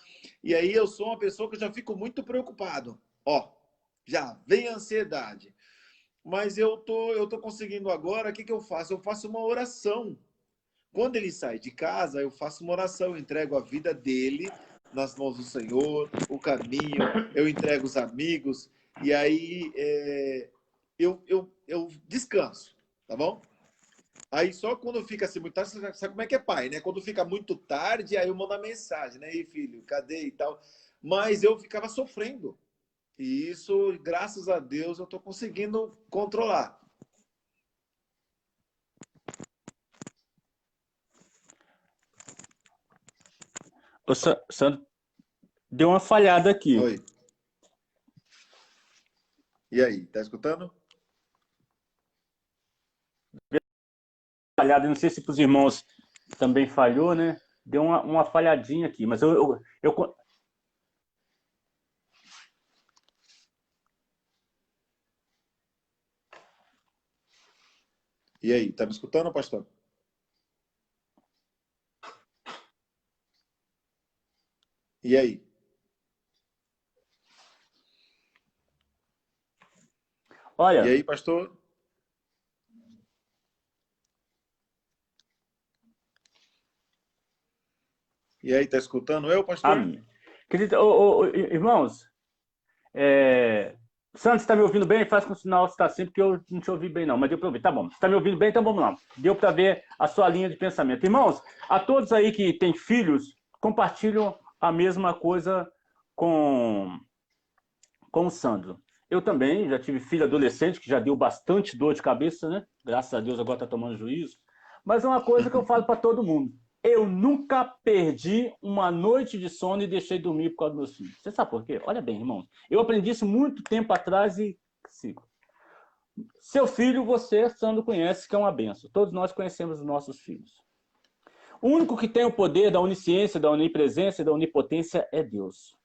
E aí eu sou uma pessoa que eu já fico muito preocupado. Ó, já vem a ansiedade. Mas eu tô conseguindo agora, o que eu faço? Eu faço uma oração. Quando ele sai de casa, eu faço uma oração, eu entrego a vida dele nas mãos do Senhor, o caminho, eu entrego os amigos, e aí eu descanso, tá bom? Aí só quando fica assim muito tarde, você sabe como é que é pai, né? Quando fica muito tarde, aí eu mando a mensagem, né? E filho, cadê e tal? Mas eu ficava sofrendo. E isso, graças a Deus, eu tô conseguindo controlar. O Sandro deu uma falhada aqui. Oi. E aí, tá escutando? Falhada, não sei se para os irmãos também falhou, né? Deu uma falhadinha aqui, mas eu... E aí, tá me escutando, pastor? E aí? Olha... E aí, pastor? E aí, tá escutando eu, pastor? Amém. Querido, irmãos, Santos, está me ouvindo bem? Faz com o sinal se está assim, porque eu não te ouvi bem não, mas deu para ouvir. Tá bom, se está me ouvindo bem, então vamos lá. Deu para ver a sua linha de pensamento. Irmãos, a todos aí que têm filhos, compartilham a mesma coisa com o Sandro. Eu também já tive filho adolescente, que já deu bastante dor de cabeça, né? Graças a Deus agora está tomando juízo. Mas é uma coisa que eu falo para todo mundo. Eu nunca perdi uma noite de sono e deixei dormir por causa dos meus filhos. Você sabe por quê? Olha bem, irmãos. Eu aprendi isso muito tempo atrás e sigo. Seu filho, você, Sandro, conhece que é uma benção. Todos nós conhecemos os nossos filhos. O único que tem o poder da onisciência, da onipresença e da onipotência é Deus.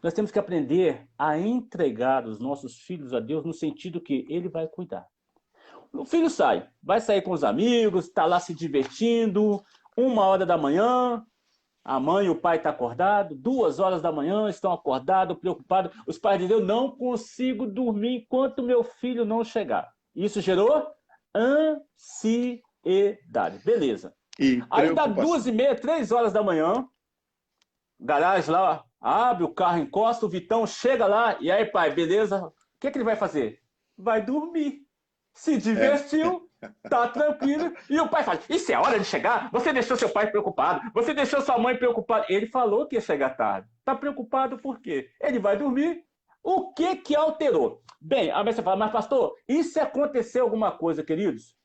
Nós temos que aprender a entregar os nossos filhos a Deus no sentido que Ele vai cuidar. O filho vai sair com os amigos, está lá se divertindo, 1h da manhã, a mãe e o pai estão acordados, 2h da manhã, estão acordados, preocupados. Os pais dizem, eu não consigo dormir enquanto meu filho não chegar. Isso gerou ansiedade. Beleza. Aí dá 2h30, 3h da manhã, garagem lá, abre o carro, encosta, o Vitão chega lá, e aí, pai, beleza? O que ele vai fazer? Vai dormir. Se divertiu, tá tranquilo, e o pai fala, isso é hora de chegar? Você deixou seu pai preocupado, você deixou sua mãe preocupada. Ele falou que ia chegar tarde. Tá preocupado por quê? Ele vai dormir. O que alterou? Bem, aí você fala, mas pastor, e se acontecer alguma coisa, queridos?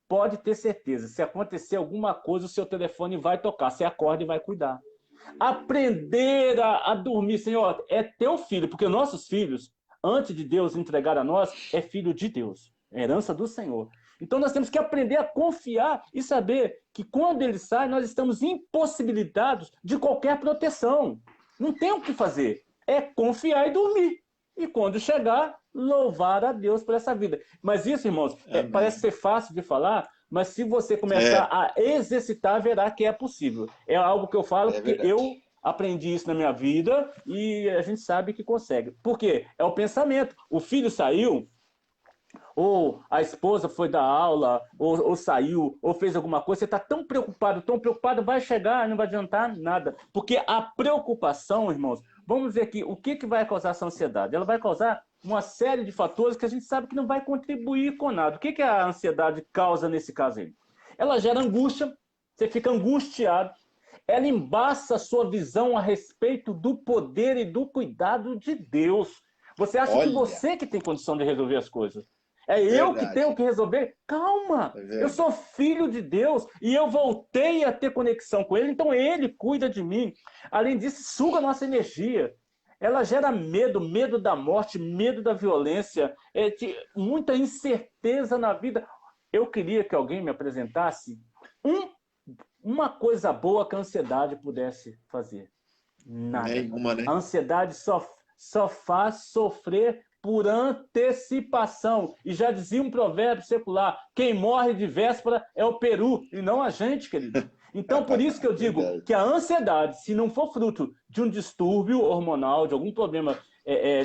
Pode ter certeza, se acontecer alguma coisa, o seu telefone vai tocar, você acorda e vai cuidar. Aprender a dormir, Senhor, é teu filho, porque nossos filhos, antes de Deus entregar a nós, é filho de Deus, é herança do Senhor. Então nós temos que aprender a confiar e saber que quando ele sai, nós estamos impossibilitados de qualquer proteção. Não tem o que fazer, é confiar e dormir. E quando chegar, louvar a Deus por essa vida. Mas isso, irmãos, parece ser fácil de falar, mas se você começar a exercitar, verá que é possível. É algo que eu falo porque verdade. eu aprendi isso na minha vida e a gente sabe que consegue. Por quê? É o pensamento. O filho saiu, ou a esposa foi dar aula, ou saiu, ou fez alguma coisa, você está tão preocupado, vai chegar e não vai adiantar nada. Porque a preocupação, irmãos, vamos ver aqui, o que vai causar essa ansiedade? Ela vai causar uma série de fatores que a gente sabe que não vai contribuir com nada. O que a ansiedade causa nesse caso aí? Ela gera angústia, você fica angustiado, ela embaça a sua visão a respeito do poder e do cuidado de Deus. Você acha que você que tem condição de resolver as coisas. É eu que tenho que resolver? Calma! Eu sou filho de Deus e eu voltei a ter conexão com Ele, então Ele cuida de mim. Além disso, suga a nossa energia. Ela gera medo, medo da morte, medo da violência, muita incerteza na vida. Eu queria que alguém me apresentasse uma coisa boa que a ansiedade pudesse fazer. Nada. Nenhuma, né? A ansiedade só faz sofrer por antecipação. E já dizia um provérbio secular, quem morre de véspera é o peru, e não a gente, querido. Então, por isso que eu digo que a ansiedade, se não for fruto de um distúrbio hormonal, de algum problema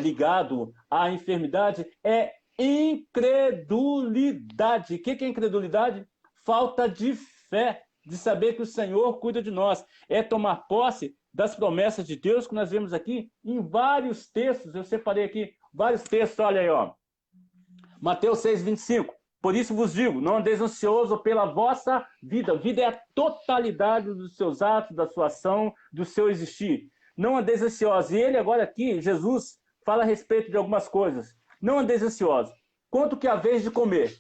ligado à enfermidade, é incredulidade. O que é incredulidade? Falta de fé, de saber que o Senhor cuida de nós. É tomar posse das promessas de Deus que nós vemos aqui em vários textos. Eu separei aqui vários textos, olha aí, ó. Mateus 6:25. Por isso vos digo, não andeis ansioso pela vossa vida. Vida é a totalidade dos seus atos, da sua ação, do seu existir. Não andeis ansiosos. E ele agora aqui, Jesus, fala a respeito de algumas coisas. Não andeis ansiosos. Quanto que é a vez de comer?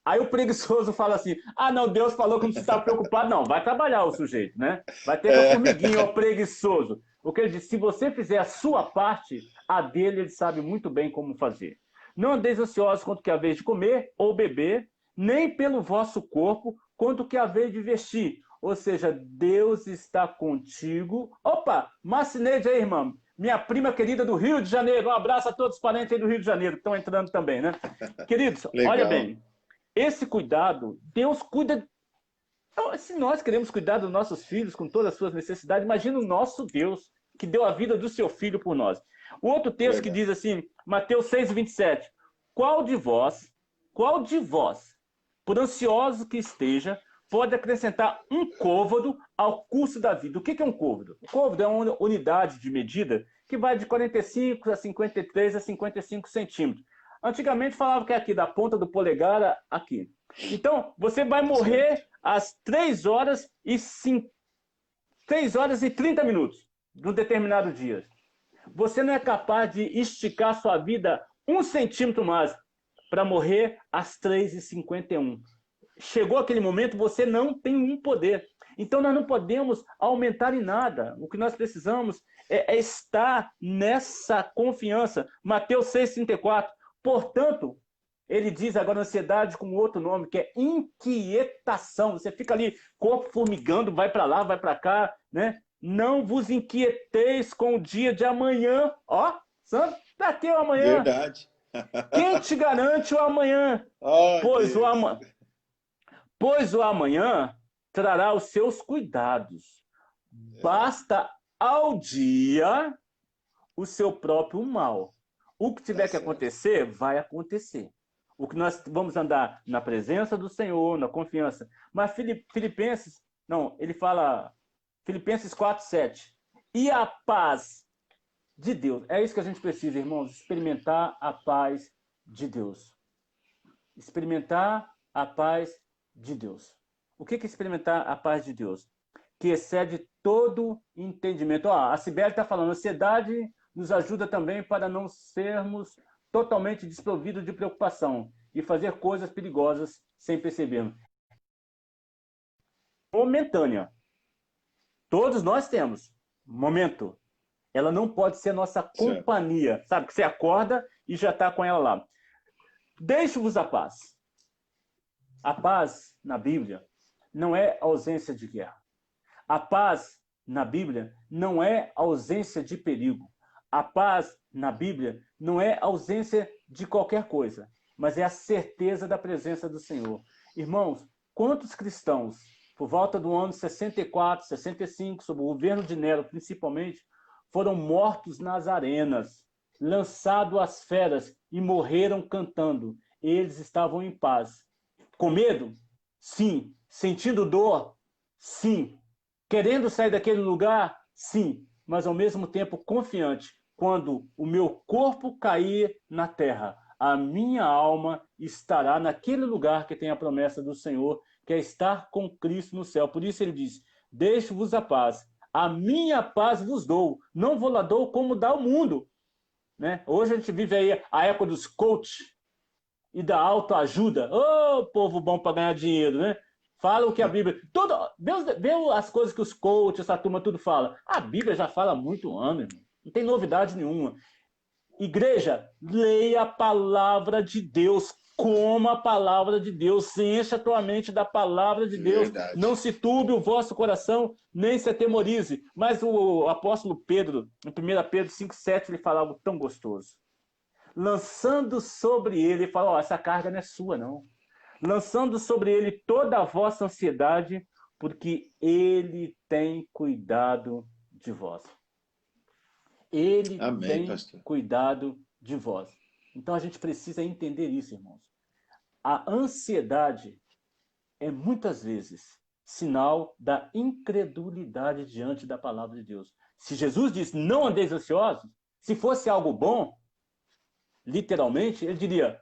Aí o preguiçoso fala assim, não, Deus falou que não precisa estar preocupado. Não, vai trabalhar o sujeito, né? Vai ter com a formiguinha, o preguiçoso. O que ele diz, se você fizer a sua parte, a dele ele sabe muito bem como fazer. Não andeis ansiosos quanto que é a vez de comer ou beber, nem pelo vosso corpo, quanto que é a vez de vestir. Ou seja, Deus está contigo. Opa, Marcineide aí, irmão. Minha prima querida do Rio de Janeiro. Um abraço a todos os parentes aí do Rio de Janeiro que estão entrando também, né? Queridos, olha bem. Esse cuidado, Deus cuida. Se nós queremos cuidar dos nossos filhos com todas as suas necessidades, imagina o nosso Deus, que deu a vida do seu filho por nós. O outro texto que diz assim, Mateus 6:27, qual de vós, por ansioso que esteja, pode acrescentar um côvado ao curso da vida? O que é um côvado? O côvado é uma unidade de medida que vai de 45 a 53 a 55 centímetros. Antigamente falava que é aqui, da ponta do polegar aqui. Então, você vai morrer às 3 horas e 30 minutos de um determinado dia. Você não é capaz de esticar sua vida 1 centímetro mais para morrer às 3h51. Chegou aquele momento, você não tem um poder. Então, nós não podemos aumentar em nada. O que nós precisamos é estar nessa confiança. Mateus 6:34. Portanto, ele diz agora ansiedade com outro nome, que é inquietação. Você fica ali, corpo formigando, vai para lá, vai para cá, né? Não vos inquieteis com o dia de amanhã. Ó, Santo, para que o amanhã? Verdade. Quem te garante o amanhã? Pois o amanhã trará os seus cuidados. Basta ao dia o seu próprio mal. O que tiver que acontecer, vai acontecer. O que nós vamos andar na presença do Senhor, na confiança. Mas Filipenses 4:7. E a paz de Deus. É isso que a gente precisa, irmãos, experimentar a paz de Deus. Experimentar a paz de Deus. O que é experimentar a paz de Deus? Que excede todo entendimento. A Cibele está falando, ansiedade nos ajuda também para não sermos totalmente desprovidos de preocupação e fazer coisas perigosas sem percebermos. Momentânea. Todos nós temos. Momento. Ela não pode ser nossa companhia. Sabe, que você acorda e já está com ela lá. Deixo-vos a paz. A paz, na Bíblia, não é ausência de guerra. A paz, na Bíblia, não é ausência de perigo. A paz, na Bíblia, não é ausência de qualquer coisa, mas é a certeza da presença do Senhor. Irmãos, quantos cristãos, por volta do ano 64, 65, sob o governo de Nero, principalmente, foram mortos nas arenas, lançados às feras e morreram cantando. Eles estavam em paz. Com medo? Sim. Sentindo dor? Sim. Querendo sair daquele lugar? Sim. Mas ao mesmo tempo confiante. Quando o meu corpo cair na terra, a minha alma estará naquele lugar que tem a promessa do Senhor, que é estar com Cristo no céu. Por isso ele diz, deixo-vos a paz. A minha paz vos dou. Não vou lá dou como dá o mundo. Né? Hoje a gente vive aí a época dos coaches e da autoajuda. Ô, povo bom para ganhar dinheiro, né? Fala o que a Bíblia... Deus vê as coisas que os coaches, essa turma tudo fala. A Bíblia já fala há muito ano, irmão. Não tem novidade nenhuma. Igreja, leia a palavra de Deus, coma a palavra de Deus, encha a tua mente da palavra de Deus. Verdade. Não se turbe o vosso coração, nem se atemorize. Mas o apóstolo Pedro, em 1 Pedro 5,7, ele fala algo tão gostoso. Lançando sobre ele, ele fala, essa carga não é sua, não. Lançando sobre ele toda a vossa ansiedade, porque ele tem cuidado de vós. Ele tem cuidado de vós. Então a gente precisa entender isso, irmãos. A ansiedade é muitas vezes sinal da incredulidade diante da palavra de Deus. Se Jesus diz, não andeis ansiosos, se fosse algo bom, literalmente, ele diria,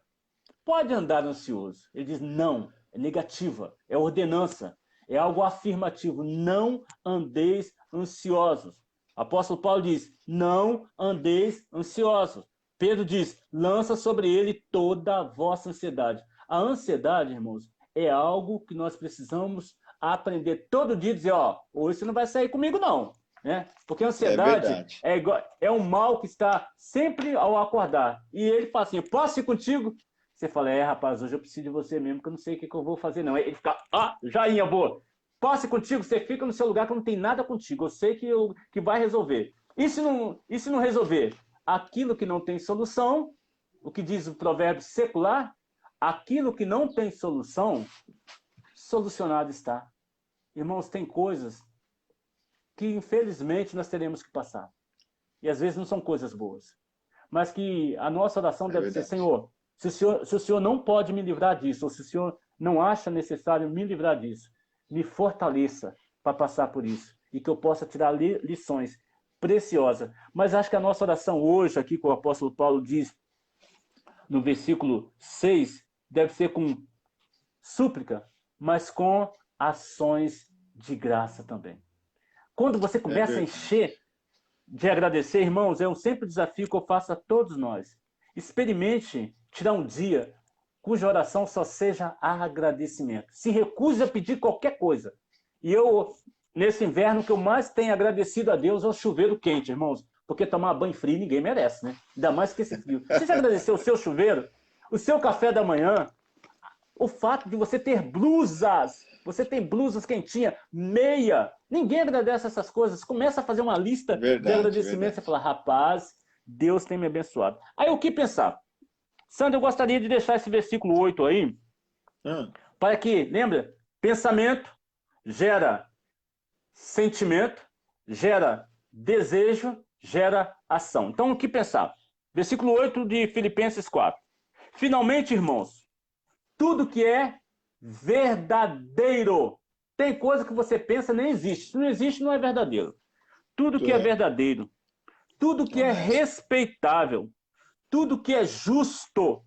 pode andar ansioso. Ele diz, não, é negativa, é ordenança, é algo afirmativo. Não andeis ansiosos. Apóstolo Paulo diz, não andeis ansiosos. Pedro diz, lança sobre ele toda a vossa ansiedade. A ansiedade, irmãos, é algo que nós precisamos aprender todo dia, dizer, hoje você não vai sair comigo não. Né? Porque a ansiedade é um mal que está sempre ao acordar. E ele fala assim, posso ir contigo? Você fala, rapaz, hoje eu preciso de você mesmo, que eu não sei o que eu vou fazer não. Ele fica, joinha, boa. Posso ir contigo? Você fica no seu lugar que não tem nada contigo. Eu sei que vai resolver. E se não resolver? Aquilo que não tem solução, o que diz o provérbio secular, aquilo que não tem solução, solucionado está. Irmãos, tem coisas que infelizmente nós teremos que passar. E às vezes não são coisas boas. Mas que a nossa oração deve ser, Senhor, se o Senhor não pode me livrar disso, ou se o Senhor não acha necessário me livrar disso, me fortaleça para passar por isso. E que eu possa tirar lições preciosas. Mas acho que a nossa oração hoje, aqui que o apóstolo Paulo diz, no versículo 6, deve ser com súplica, mas com ações de graça também. Quando você começa a encher de agradecer, irmãos, é um sempre desafio que eu faço a todos nós. Experimente tirar um dia cuja oração só seja agradecimento. Se recuse a pedir qualquer coisa. E eu, nesse inverno, o que eu mais tenho agradecido a Deus é o chuveiro quente, irmãos. Porque tomar banho frio ninguém merece, né? Ainda mais que esse frio. Você já agradeceu o seu chuveiro? O seu café da manhã? O fato de você ter blusas. Você tem blusas quentinhas, meia. Ninguém agradece essas coisas. Começa a fazer uma lista de agradecimentos. Você fala, rapaz, Deus tem me abençoado. Aí o que pensar? Sandro, eu gostaria de deixar esse versículo 8 aí, para que, lembra, pensamento gera sentimento, gera desejo, gera ação. Então, o que pensar? Versículo 8 de Filipenses 4. Finalmente, irmãos, tudo que é verdadeiro. Tem coisa que você pensa nem existe. Se não existe, não é verdadeiro. Tudo que é verdadeiro, tudo que é respeitável, tudo que é justo,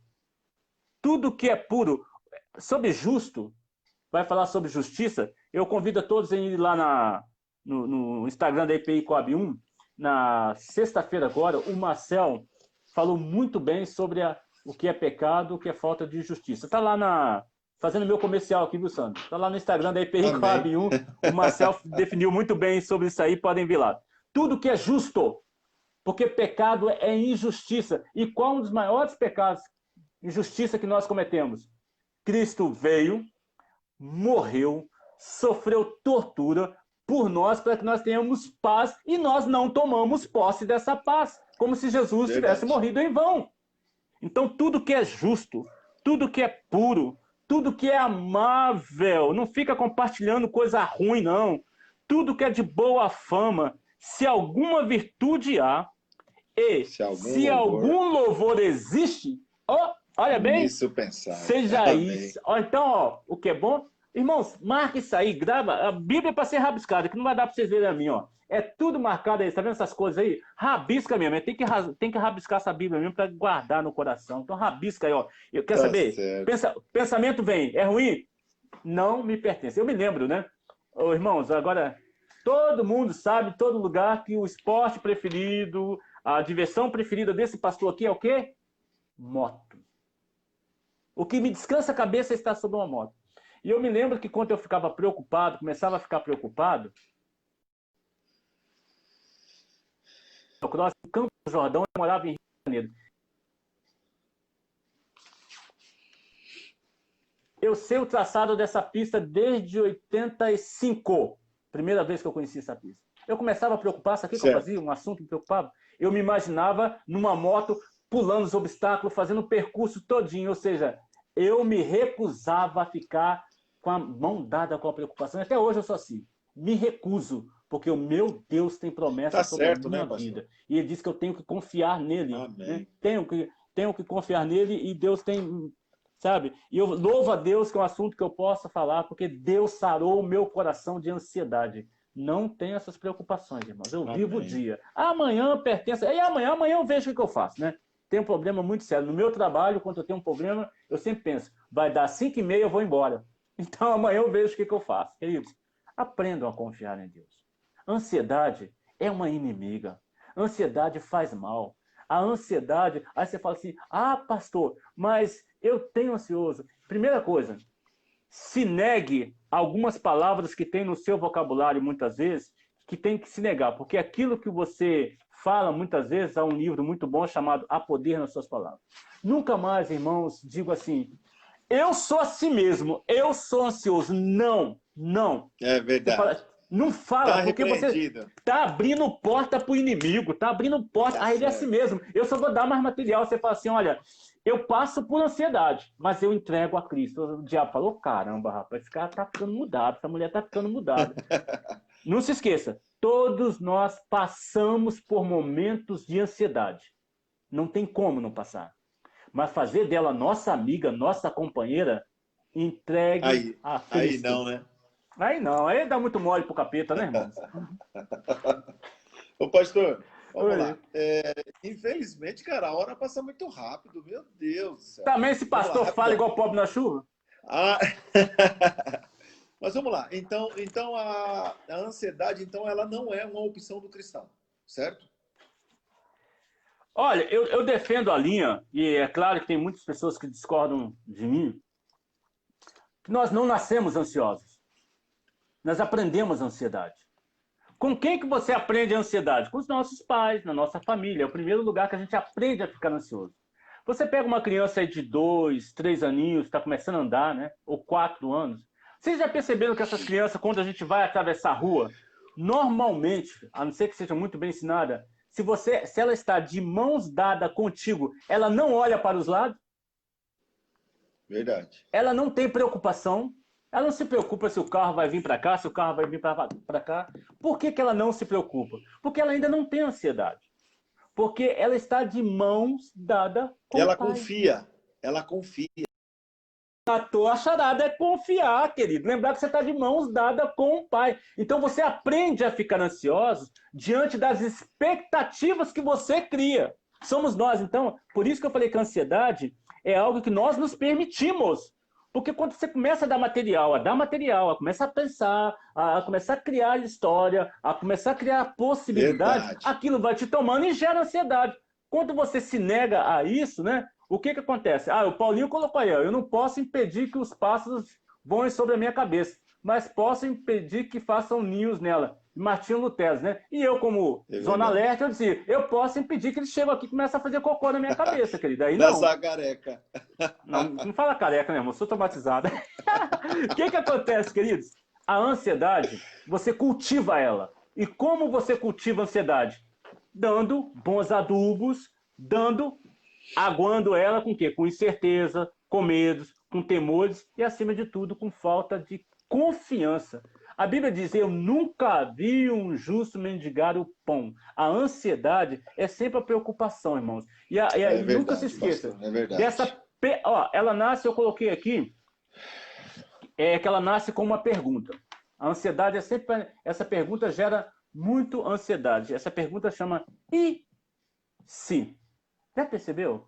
tudo que é puro. Sobre justo, vai falar sobre justiça, eu convido a todos a ir lá no Instagram da EPI Coab 1, na sexta-feira agora, o Marcel falou muito bem sobre o que é pecado, o que é falta de justiça. Está lá fazendo meu comercial aqui, viu, Sandro? Está lá no Instagram da EPI Coab 1, o Marcel definiu muito bem sobre isso aí, podem ver lá. Tudo que é justo, Porque pecado é injustiça. E qual um dos maiores pecados, injustiça que nós cometemos? Cristo veio, morreu, sofreu tortura por nós para que nós tenhamos paz e nós não tomamos posse dessa paz, como se Jesus tivesse morrido em vão. Então, tudo que é justo, tudo que é puro, tudo que é amável, não fica compartilhando coisa ruim, não. Tudo que é de boa fama, se alguma virtude há e se algum louvor existe, olha bem, isso pensar. Seja isso. Então, o que é bom, irmãos, marque isso aí, grava. A Bíblia é para ser rabiscada, que não vai dar para vocês verem a mim, ó. É tudo marcado aí, tá vendo essas coisas aí? Rabisca mesmo, tem que rabiscar essa Bíblia mesmo para guardar no coração. Então, rabisca aí, ó. Eu quero saber, pensamento vem, é ruim? Não me pertence. Eu me lembro, né? Ô, irmãos, agora, todo mundo sabe, todo lugar, que o esporte preferido, a diversão preferida desse pastor aqui é o quê? Moto. O que me descansa a cabeça é estar sobre uma moto. E eu me lembro que quando eu ficava preocupado, começava a ficar preocupado, no Campo do Jordão, eu morava em Rio de Janeiro. Eu sei o traçado dessa pista desde 85. Primeira vez que eu conheci essa pista. Eu começava a preocupar, sabe o que eu fazia? Um assunto que me preocupava. Eu me imaginava numa moto, pulando os obstáculos, fazendo o percurso todinho. Ou seja, eu me recusava a ficar com a mão dada com a preocupação. Até hoje eu sou assim. Me recuso, porque o meu Deus tem promessa sobre a minha vida. E ele diz que eu tenho que confiar nele. Né? Tenho que confiar nele e Deus tem... Sabe? E eu louvo a Deus, que é um assunto que eu possa falar, porque Deus sarou o meu coração de ansiedade. Não tenho essas preocupações, irmãos. Eu vivo o dia. Amanhã pertence... E amanhã eu vejo o que eu faço, né? Tem um problema muito sério. No meu trabalho, quando eu tenho um problema, eu sempre penso, vai dar 5h30, eu vou embora. Então, amanhã eu vejo o que eu faço. Queridos, aprendam a confiar em Deus. Ansiedade é uma inimiga. Ansiedade faz mal. A ansiedade, aí você fala assim, pastor, mas eu tenho ansioso. Primeira coisa, se negue algumas palavras que tem no seu vocabulário, muitas vezes, que tem que se negar, porque aquilo que você fala, muitas vezes, há um livro muito bom chamado Há Poder nas Suas Palavras. Nunca mais, irmãos, digo assim, eu sou assim mesmo, eu sou ansioso. Não, não. É verdade. Não fala, tá porque você está abrindo porta para o inimigo, está abrindo porta. Ele é assim mesmo. Eu só vou dar mais material. Você fala assim, olha, eu passo por ansiedade, mas eu entrego a Cristo. O diabo falou, caramba, rapaz, esse cara está ficando mudado, essa mulher está ficando mudada. Não se esqueça, todos nós passamos por momentos de ansiedade. Não tem como não passar. Mas fazer dela nossa amiga, nossa companheira, entregue a Cristo. Aí não, né? Aí não, aí dá muito mole pro capeta, né, irmão? Ô, pastor, vamos lá. Infelizmente, cara, a hora passa muito rápido, meu Deus do céu. Também esse pastor fala igual pobre na chuva? Mas vamos lá. Então a ansiedade, então, ela não é uma opção do cristão, certo? Olha, eu defendo a linha, e é claro que tem muitas pessoas que discordam de mim, que nós não nascemos ansiosos. Nós aprendemos a ansiedade. Com quem que você aprende a ansiedade? Com os nossos pais, na nossa família. É o primeiro lugar que a gente aprende a ficar ansioso. Você pega uma criança aí de 2, 3 aninhos, está começando a andar, né? Ou 4 anos. Vocês já perceberam que essas crianças, quando a gente vai atravessar a rua, normalmente, a não ser que seja muito bem ensinada, se ela está de mãos dadas contigo, ela não olha para os lados? Verdade. Ela não tem preocupação. Ela não se preocupa se o carro vai vir para cá, se o carro vai vir para cá. Por que ela não se preocupa? Porque ela ainda não tem ansiedade. Porque ela está de mãos dadas com o pai. Ela confia. A tua charada é confiar, querido. Lembrar que você está de mãos dadas com o pai. Então você aprende a ficar ansioso diante das expectativas que você cria. Somos nós, então. Por isso que eu falei que a ansiedade é algo que nós nos permitimos. Porque quando você começa a dar material, a começar a pensar, a começar a criar história, a começar a criar possibilidades, aquilo vai te tomando e gera ansiedade. Quando você se nega a isso, né? O que acontece? O Paulinho colocou aí, eu não posso impedir que os pássaros voem sobre a minha cabeça, mas posso impedir que façam ninhos nela. Martinho Lutero, né? E eu, como Zona Leste, eu dizia, eu posso impedir que eles cheguem aqui e comecem a fazer cocô na minha cabeça, querido. Aí não. Nessa careca. Não fala careca, né, irmão? Sou traumatizado. O que acontece, queridos? A ansiedade, você cultiva ela. E como você cultiva a ansiedade? Dando bons adubos, aguando ela com o quê? Com incerteza, com medos, com temores e, acima de tudo, com falta de confiança. A Bíblia diz, eu nunca vi um justo mendigar o pão. A ansiedade é sempre a preocupação, irmãos. E Verdade, nunca se esqueça. pastor, é verdade. Ela nasce, eu coloquei aqui, que ela nasce com uma pergunta. A ansiedade é sempre... Essa pergunta gera muito ansiedade. Essa pergunta chama e se? Já percebeu?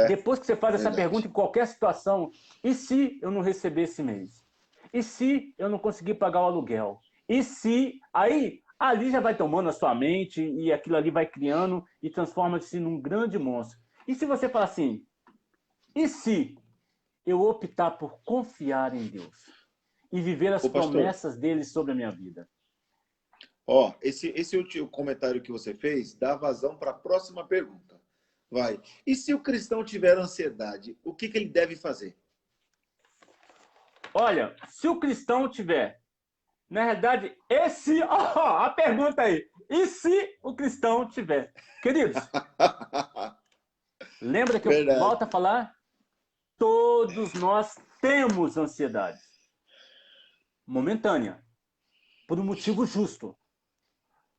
Depois que você faz essa pergunta em qualquer situação, e se eu não receber esse mês? E se eu não conseguir pagar o aluguel? E se... Aí, ali já vai tomando a sua mente e aquilo ali vai criando e transforma-se num grande monstro. E se você falar assim, e se eu optar por confiar em Deus e viver as promessas dele sobre a minha vida? Esse último comentário que você fez dá vazão para a próxima pergunta. Vai. E se o cristão tiver ansiedade, o que ele deve fazer? Olha, se o cristão tiver, na verdade, a pergunta aí, e se o cristão tiver? Queridos, lembra que eu volto a falar? Todos nós temos ansiedade. Momentânea. Por um motivo justo.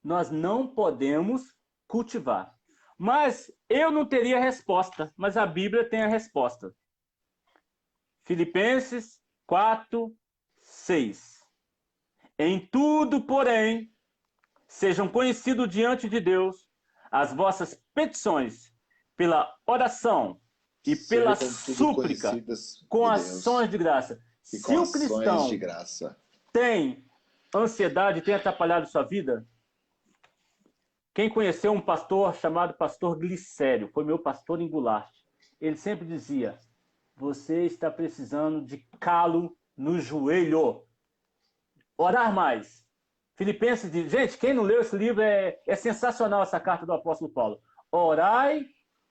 Nós não podemos cultivar. Mas eu não teria resposta, mas a Bíblia tem a resposta. Filipenses 4, 6. Em tudo, porém, sejam conhecidos diante de Deus as vossas petições pela oração e pela súplica com ações de graça. Se o cristão tem ansiedade, tem atrapalhado sua vida, quem conheceu um pastor chamado pastor Glicério, foi meu pastor em Goulart, ele sempre dizia, você está precisando de calo no joelho. Orar mais. Filipenses diz, gente, quem não leu esse livro, é sensacional essa carta do apóstolo Paulo. Orai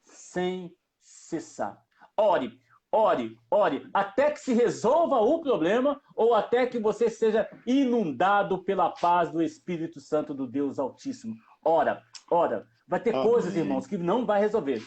sem cessar. Ore, ore, ore, até que se resolva o problema ou até que você seja inundado pela paz do Espírito Santo do Deus Altíssimo. Ora, ora. Vai ter coisas, irmãos, que não vai resolver.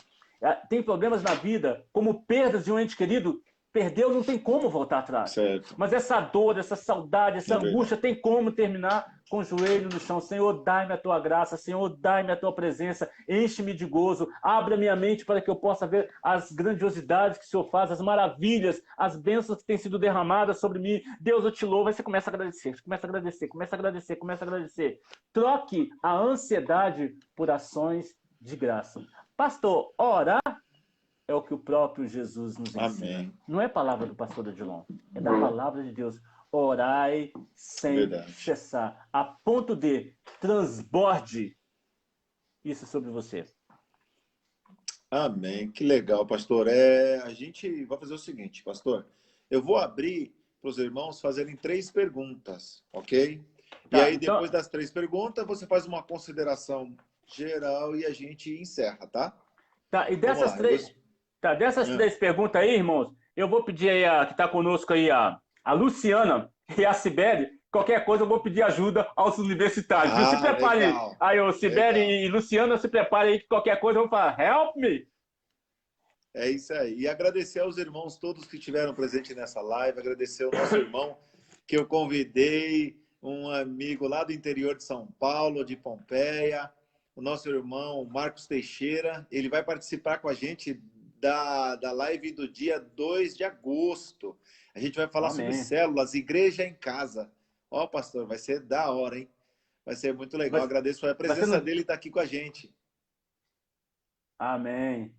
Tem problemas na vida, como perdas de um ente querido, perdeu, não tem como voltar atrás. Certo. Mas essa dor, essa saudade, essa angústia tem como terminar com o joelho no chão. Senhor, dai-me a tua graça. Senhor, dai-me a tua presença. Enche-me de gozo. Abra minha mente para que eu possa ver as grandiosidades que o Senhor faz, as maravilhas, as bênçãos que têm sido derramadas sobre mim. Deus, eu te louvo. Aí você começa a agradecer. Começa a agradecer, começa a agradecer, começa a agradecer. Troque a ansiedade por ações de graça. Pastor, orar é o que o próprio Jesus nos ensina. Amém. Não é palavra do pastor Odilon, é da palavra de Deus. Orai sem cessar, a ponto de transborde isso sobre você. Amém. Que legal, pastor. A gente vai fazer o seguinte, pastor. Eu vou abrir para os irmãos fazerem 3 perguntas, ok? Tá, e aí, então, depois das 3 perguntas, você faz uma consideração geral e a gente encerra, tá? Tá, e dessas 3... Tá, dessas 3 perguntas aí, irmãos, eu vou pedir aí que está conosco aí a Luciana e a Sibeli. Qualquer coisa eu vou pedir ajuda aos universitários. Se prepare aí, o Sibeli e Luciana, se prepare aí que qualquer coisa eu vou falar, help me! É isso aí. E agradecer aos irmãos todos que estiveram presentes nessa live, agradecer ao nosso irmão que eu convidei, um amigo lá do interior de São Paulo, de Pompeia, o nosso irmão Marcos Teixeira, ele vai participar com a gente da live do dia 2 de agosto. A gente vai falar sobre células, igreja em casa. Ó, pastor, vai ser da hora, hein? Vai ser muito legal. Agradeço a presença dele estar aqui com a gente. Amém.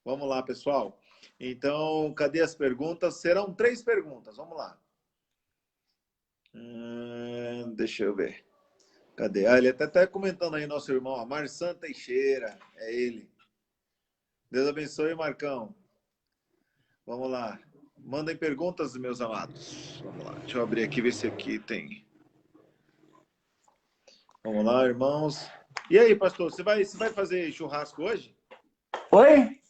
Vamos lá, pessoal. Então, cadê as perguntas? Serão 3 perguntas. Vamos lá. Deixa eu ver. Cadê? Ele está até comentando aí, nosso irmão, a Marçan Teixeira. É ele. Deus abençoe, Marcão. Vamos lá. Mandem perguntas, meus amados. Vamos lá. Deixa eu abrir aqui, ver se aqui tem. Vamos lá, irmãos. E aí, pastor, você vai fazer churrasco hoje? Oi?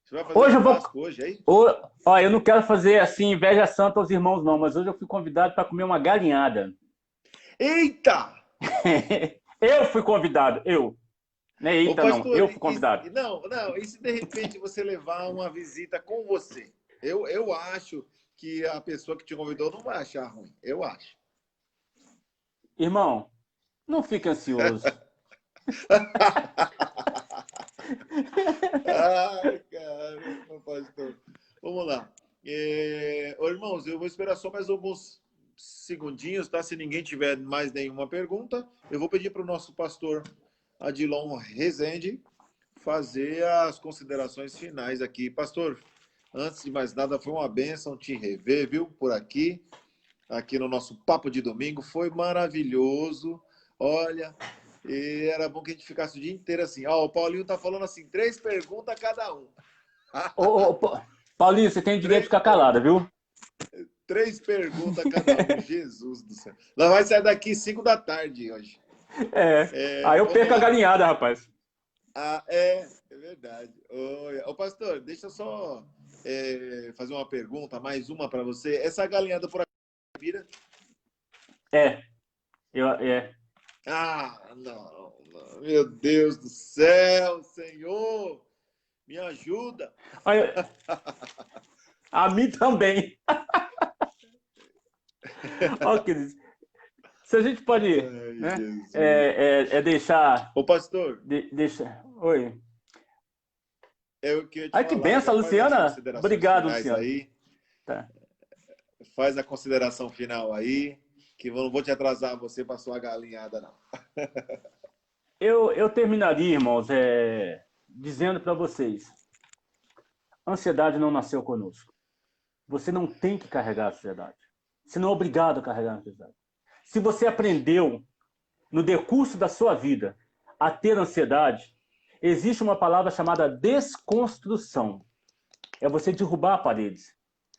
Você vai fazer Hoje eu vou. churrasco hoje aí? Ó, eu não quero fazer assim inveja santa aos irmãos, não, mas hoje eu fui convidado para comer uma galinhada. Eita! Eu fui convidado, eu. Não é Ô, eita, não, pastor, eu fui convidado. não, e se de repente você levar uma visita com você? Eu acho que a pessoa que te convidou não vai achar ruim. Eu acho. Irmão, não fique ansioso. Ai, caramba, pastor. Vamos lá. Ô, irmãos, eu vou esperar só mais alguns segundinhos, tá? Se ninguém tiver mais nenhuma pergunta, eu vou pedir para o nosso pastor Adilon Rezende fazer as considerações finais aqui. Pastor, antes de mais nada, foi uma bênção te rever, viu? Por aqui no nosso Papo de Domingo. Foi maravilhoso. Olha, e era bom que a gente ficasse o dia inteiro assim. Ó, o Paulinho tá falando assim, 3 perguntas a cada um. Paulinho, você tem o direito de ficar calada, viu? 3 perguntas a cada um. Jesus do céu. Nós vai sair daqui 5 da tarde hoje. Aí eu perco a galinhada, rapaz. É verdade. Ô, pastor, deixa eu só fazer uma pergunta, mais uma para você. Essa galinhada por aqui vira? É. Não. Meu Deus do céu, Senhor, me ajuda. Olha, a mim também. Ó, queridos, se a gente pode, né, deixar... Ô, pastor. Oi. Eu queria te Ai, que falar, benção, Luciana. Obrigado, Luciana. Aí. Tá. Faz a consideração final aí, que eu não vou te atrasar você para sua galinhada, não. Eu terminaria, irmãos, dizendo para vocês, a ansiedade não nasceu conosco. Você não tem que carregar a ansiedade. Você não é obrigado a carregar a ansiedade. Se você aprendeu, no decurso da sua vida, a ter ansiedade, existe uma palavra chamada desconstrução. É você derrubar paredes.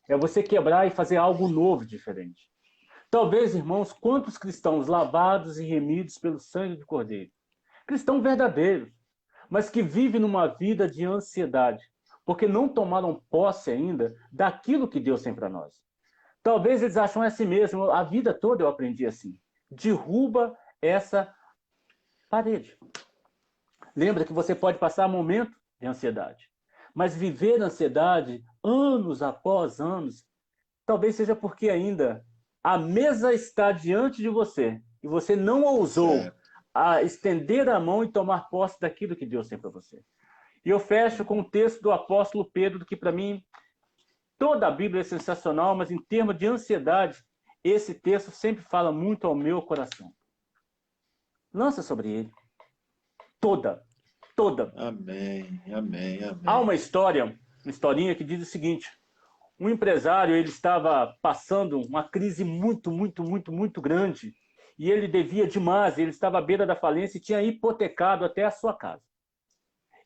É você quebrar e fazer algo novo, diferente. Talvez, irmãos, quantos cristãos lavados e remidos pelo sangue do Cordeiro, cristãos verdadeiros, mas que vivem numa vida de ansiedade, porque não tomaram posse ainda daquilo que Deus tem para nós. Talvez eles acham assim mesmo, a vida toda eu aprendi assim. Derruba essa parede. Lembra que você pode passar momentos de ansiedade, mas viver a ansiedade anos após anos, talvez seja porque ainda a mesa está diante de você e você não ousou a estender a mão e tomar posse daquilo que Deus tem para você. E eu fecho com o texto do apóstolo Pedro, que para mim toda a Bíblia é sensacional, mas em termos de ansiedade, esse texto sempre fala muito ao meu coração. Lança sobre ele. Toda. Amém. Há uma historinha que diz o seguinte: um empresário, ele estava passando uma crise muito grande, e ele devia demais, ele estava à beira da falência e tinha hipotecado até a sua casa.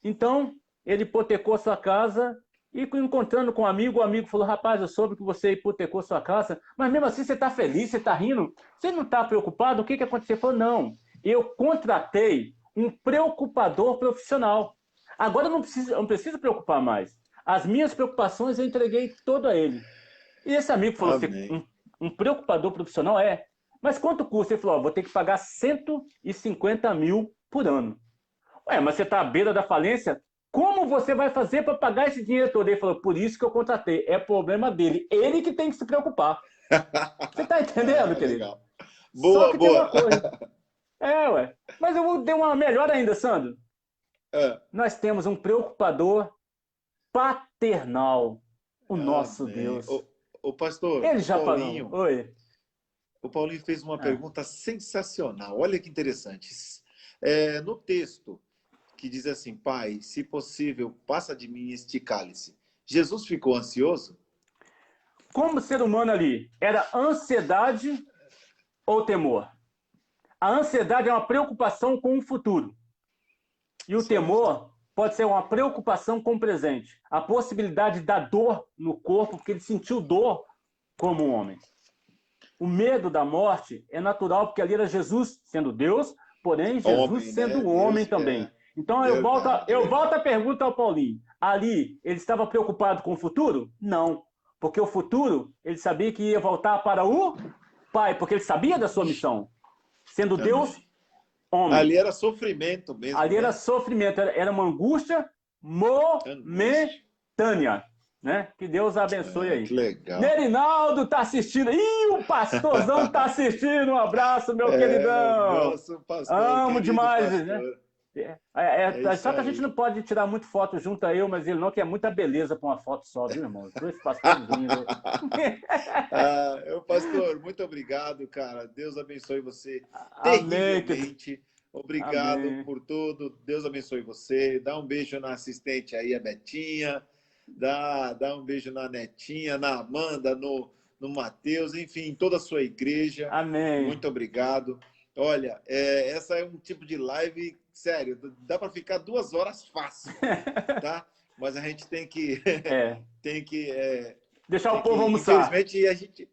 Então, ele hipotecou a sua casa e, encontrando com um amigo, o amigo falou: rapaz, eu soube que você hipotecou sua casa, mas mesmo assim você está feliz, você está rindo, você não está preocupado? O que aconteceu? Ele falou: não, eu contratei um preocupador profissional. Agora eu não preciso preocupar mais. As minhas preocupações eu entreguei todo a ele. E esse amigo falou assim: um preocupador profissional mas quanto custa? Ele falou: vou ter que pagar 150 mil por ano. Mas você está à beira da falência? Como você vai fazer para pagar esse dinheiro todo? Ele falou: por isso que eu contratei. É problema dele. Ele que tem que se preocupar. Você está entendendo, querido? Legal. Boa. Tem uma coisa. Mas eu vou dar uma melhor ainda, Sandro. Nós temos um preocupador paternal, o nosso Deus. O pastor, ele já Paulinho, falou. Oi. O Paulinho fez uma pergunta sensacional. Olha que interessante. No texto que diz assim: Pai, se possível, passa de mim este cálice. Jesus ficou ansioso? Como ser humano ali, era ansiedade ou temor? A ansiedade é uma preocupação com o futuro. E o temor pode ser uma preocupação com o presente. A possibilidade da dor no corpo, porque ele sentiu dor como um homem. O medo da morte é natural, porque ali era Jesus, sendo Deus, porém Jesus Homem, sendo né? homem Deus, também. Então verdade, eu verdade. volto a pergunta ao Paulinho. Ali, ele estava preocupado com o futuro? Não. Porque o futuro, ele sabia que ia voltar para o Pai, porque ele sabia da sua missão. Sendo Deus, Amém. homem. Ali era sofrimento mesmo, Ali era né? sofrimento, era uma angústia Angústia. momentânea, né? Que Deus abençoe Ah, aí. que legal. Nerinaldo tá assistindo. Ih, o pastorzão tá assistindo. Um abraço, meu O queridão. nosso pastor, Amo querido demais, né? pastor. É isso Só que a gente aí. não pode tirar muito foto junto a eu, mas ele não, que é muita beleza para uma foto só, viu, irmão? Dois pastores lindos. Pastor, muito obrigado, cara. Deus abençoe você Amém, querido. terrivelmente. Obrigado Amém. por tudo. Deus abençoe você. Dá um beijo na assistente aí, a Betinha. Dá um beijo na Netinha, na Amanda, no Mateus, enfim, toda a sua igreja. Amém. Muito obrigado. Olha, essa é um tipo de live, sério, dá para ficar 2 horas fácil, tá? Mas a gente tem que, tem que deixar o povo almoçar. Infelizmente, a gente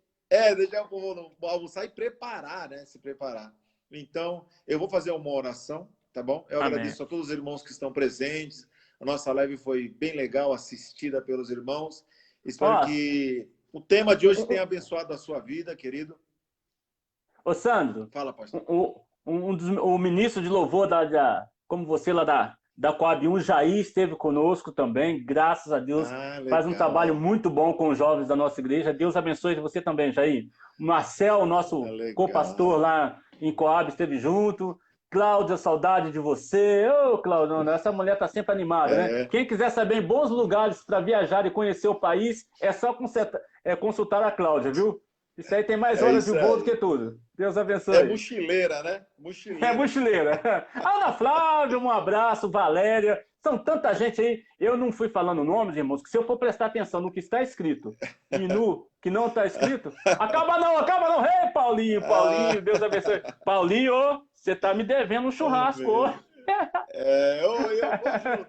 deixar o povo almoçar e preparar, né? Se preparar. Então, eu vou fazer uma oração, tá bom? Eu agradeço a todos os irmãos que estão presentes. A nossa live foi bem legal, assistida pelos irmãos. Espero que o tema de hoje tenha abençoado a sua vida, querido. Ô, Sandro. Fala, pastor. O ministro de louvor como você lá da Coab 1, Jair, esteve conosco também, graças a Deus. Faz um trabalho muito bom com os jovens da nossa igreja. Deus abençoe você também, Jair. Marcel, nosso co-pastor lá em Coab, esteve junto. Cláudia, saudade de você. Ô, Cláudia, essa mulher está sempre animada, né? Quem quiser saber bons lugares para viajar e conhecer o país, é só consultar a Cláudia, viu? Isso aí tem mais horas de voo do que tudo. Deus abençoe. É mochileira, né? Mochileira. É mochileira. Ana Flávia, um abraço. Valéria. São tanta gente aí. Eu não fui falando nomes, irmãos, que se eu for prestar atenção no que está escrito e no que não está escrito, acaba não. Ei, Paulinho, Deus abençoe. Paulinho, você está me devendo um churrasco. Eu vou junto.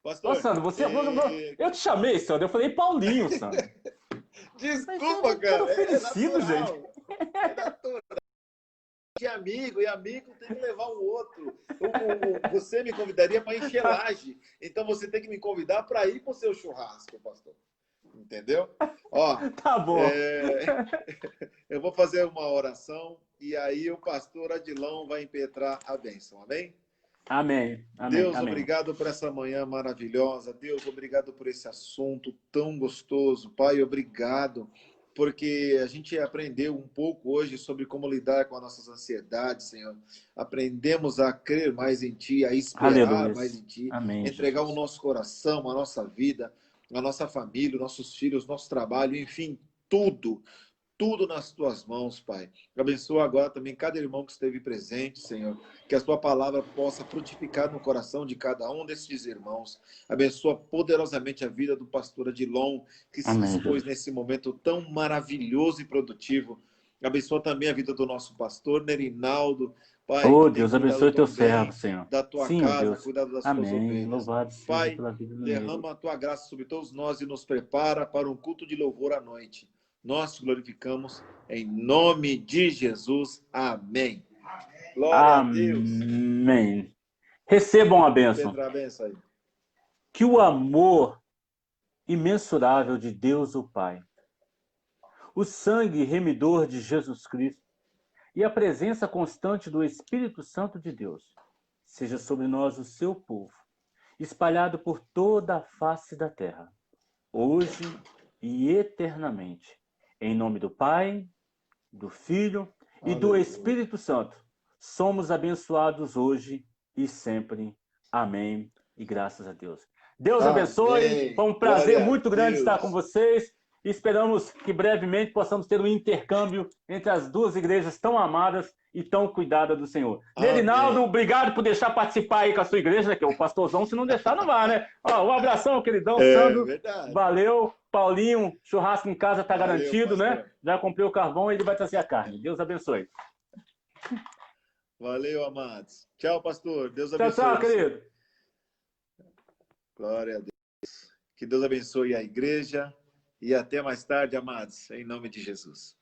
Pastor, Sandro, eu te chamei, Sandro. Eu falei Paulinho, Sandro. Desculpa, cara. Oferecido, gente. É natural. De amigo, e amigo tem que levar o outro. Você me convidaria para encher laje. Então você tem que me convidar para ir para o seu churrasco, pastor. Entendeu? Ó, tá bom. Eu vou fazer uma oração e aí o pastor Adilão vai impetrar a bênção. Amém? Amém. Deus, obrigado por essa manhã maravilhosa. Deus, obrigado por esse assunto tão gostoso. Pai, obrigado, porque a gente aprendeu um pouco hoje sobre como lidar com as nossas ansiedades, Senhor. Aprendemos a crer mais em Ti, a esperar mais em Ti, Amém, entregar Jesus. o nosso coração, a nossa vida, a nossa família, os nossos filhos, nosso trabalho, enfim, tudo nas tuas mãos, Pai. Abençoa agora também cada irmão que esteve presente, Senhor. Que a tua palavra possa frutificar no coração de cada um desses irmãos. Abençoa poderosamente a vida do pastor Adilon, que se dispôs nesse momento tão maravilhoso e produtivo. Abençoa também a vida do nosso pastor Nerinaldo. Pai, Deus abençoe teu servo, Senhor. Da tua casa, Deus. Cuidado das tuas ovelhas. Louvado seja Pai, pela vida do derrama a tua graça sobre todos nós e nos prepara para um culto de louvor à noite. Nós te glorificamos em nome de Jesus. Amém. Glória a Deus. Amém. Recebam a bênção. Que o amor imensurável de Deus o Pai, o sangue remidor de Jesus Cristo e a presença constante do Espírito Santo de Deus seja sobre nós o seu povo, espalhado por toda a face da terra, hoje e eternamente. Em nome do Pai, do Filho e do Espírito Santo, somos abençoados hoje e sempre. Amém. E graças a Deus. Deus abençoe. Foi um prazer muito grande estar com vocês. Esperamos que brevemente possamos ter um intercâmbio entre as duas igrejas tão amadas e tão cuidadas do Senhor. Nerinaldo, obrigado por deixar participar aí com a sua igreja, né? Que o pastorzão, se não deixar, não vai, né? Um abração, queridão, Sandro. Verdade. Valeu. Paulinho, churrasco em casa tá garantido, pastor, né? Já comprei o carvão e ele vai trazer a carne. Deus abençoe. Valeu, amados. Tchau, pastor. Deus abençoe. Tchau, querido. Glória a Deus. Que Deus abençoe a igreja. E até mais tarde, amados, em nome de Jesus.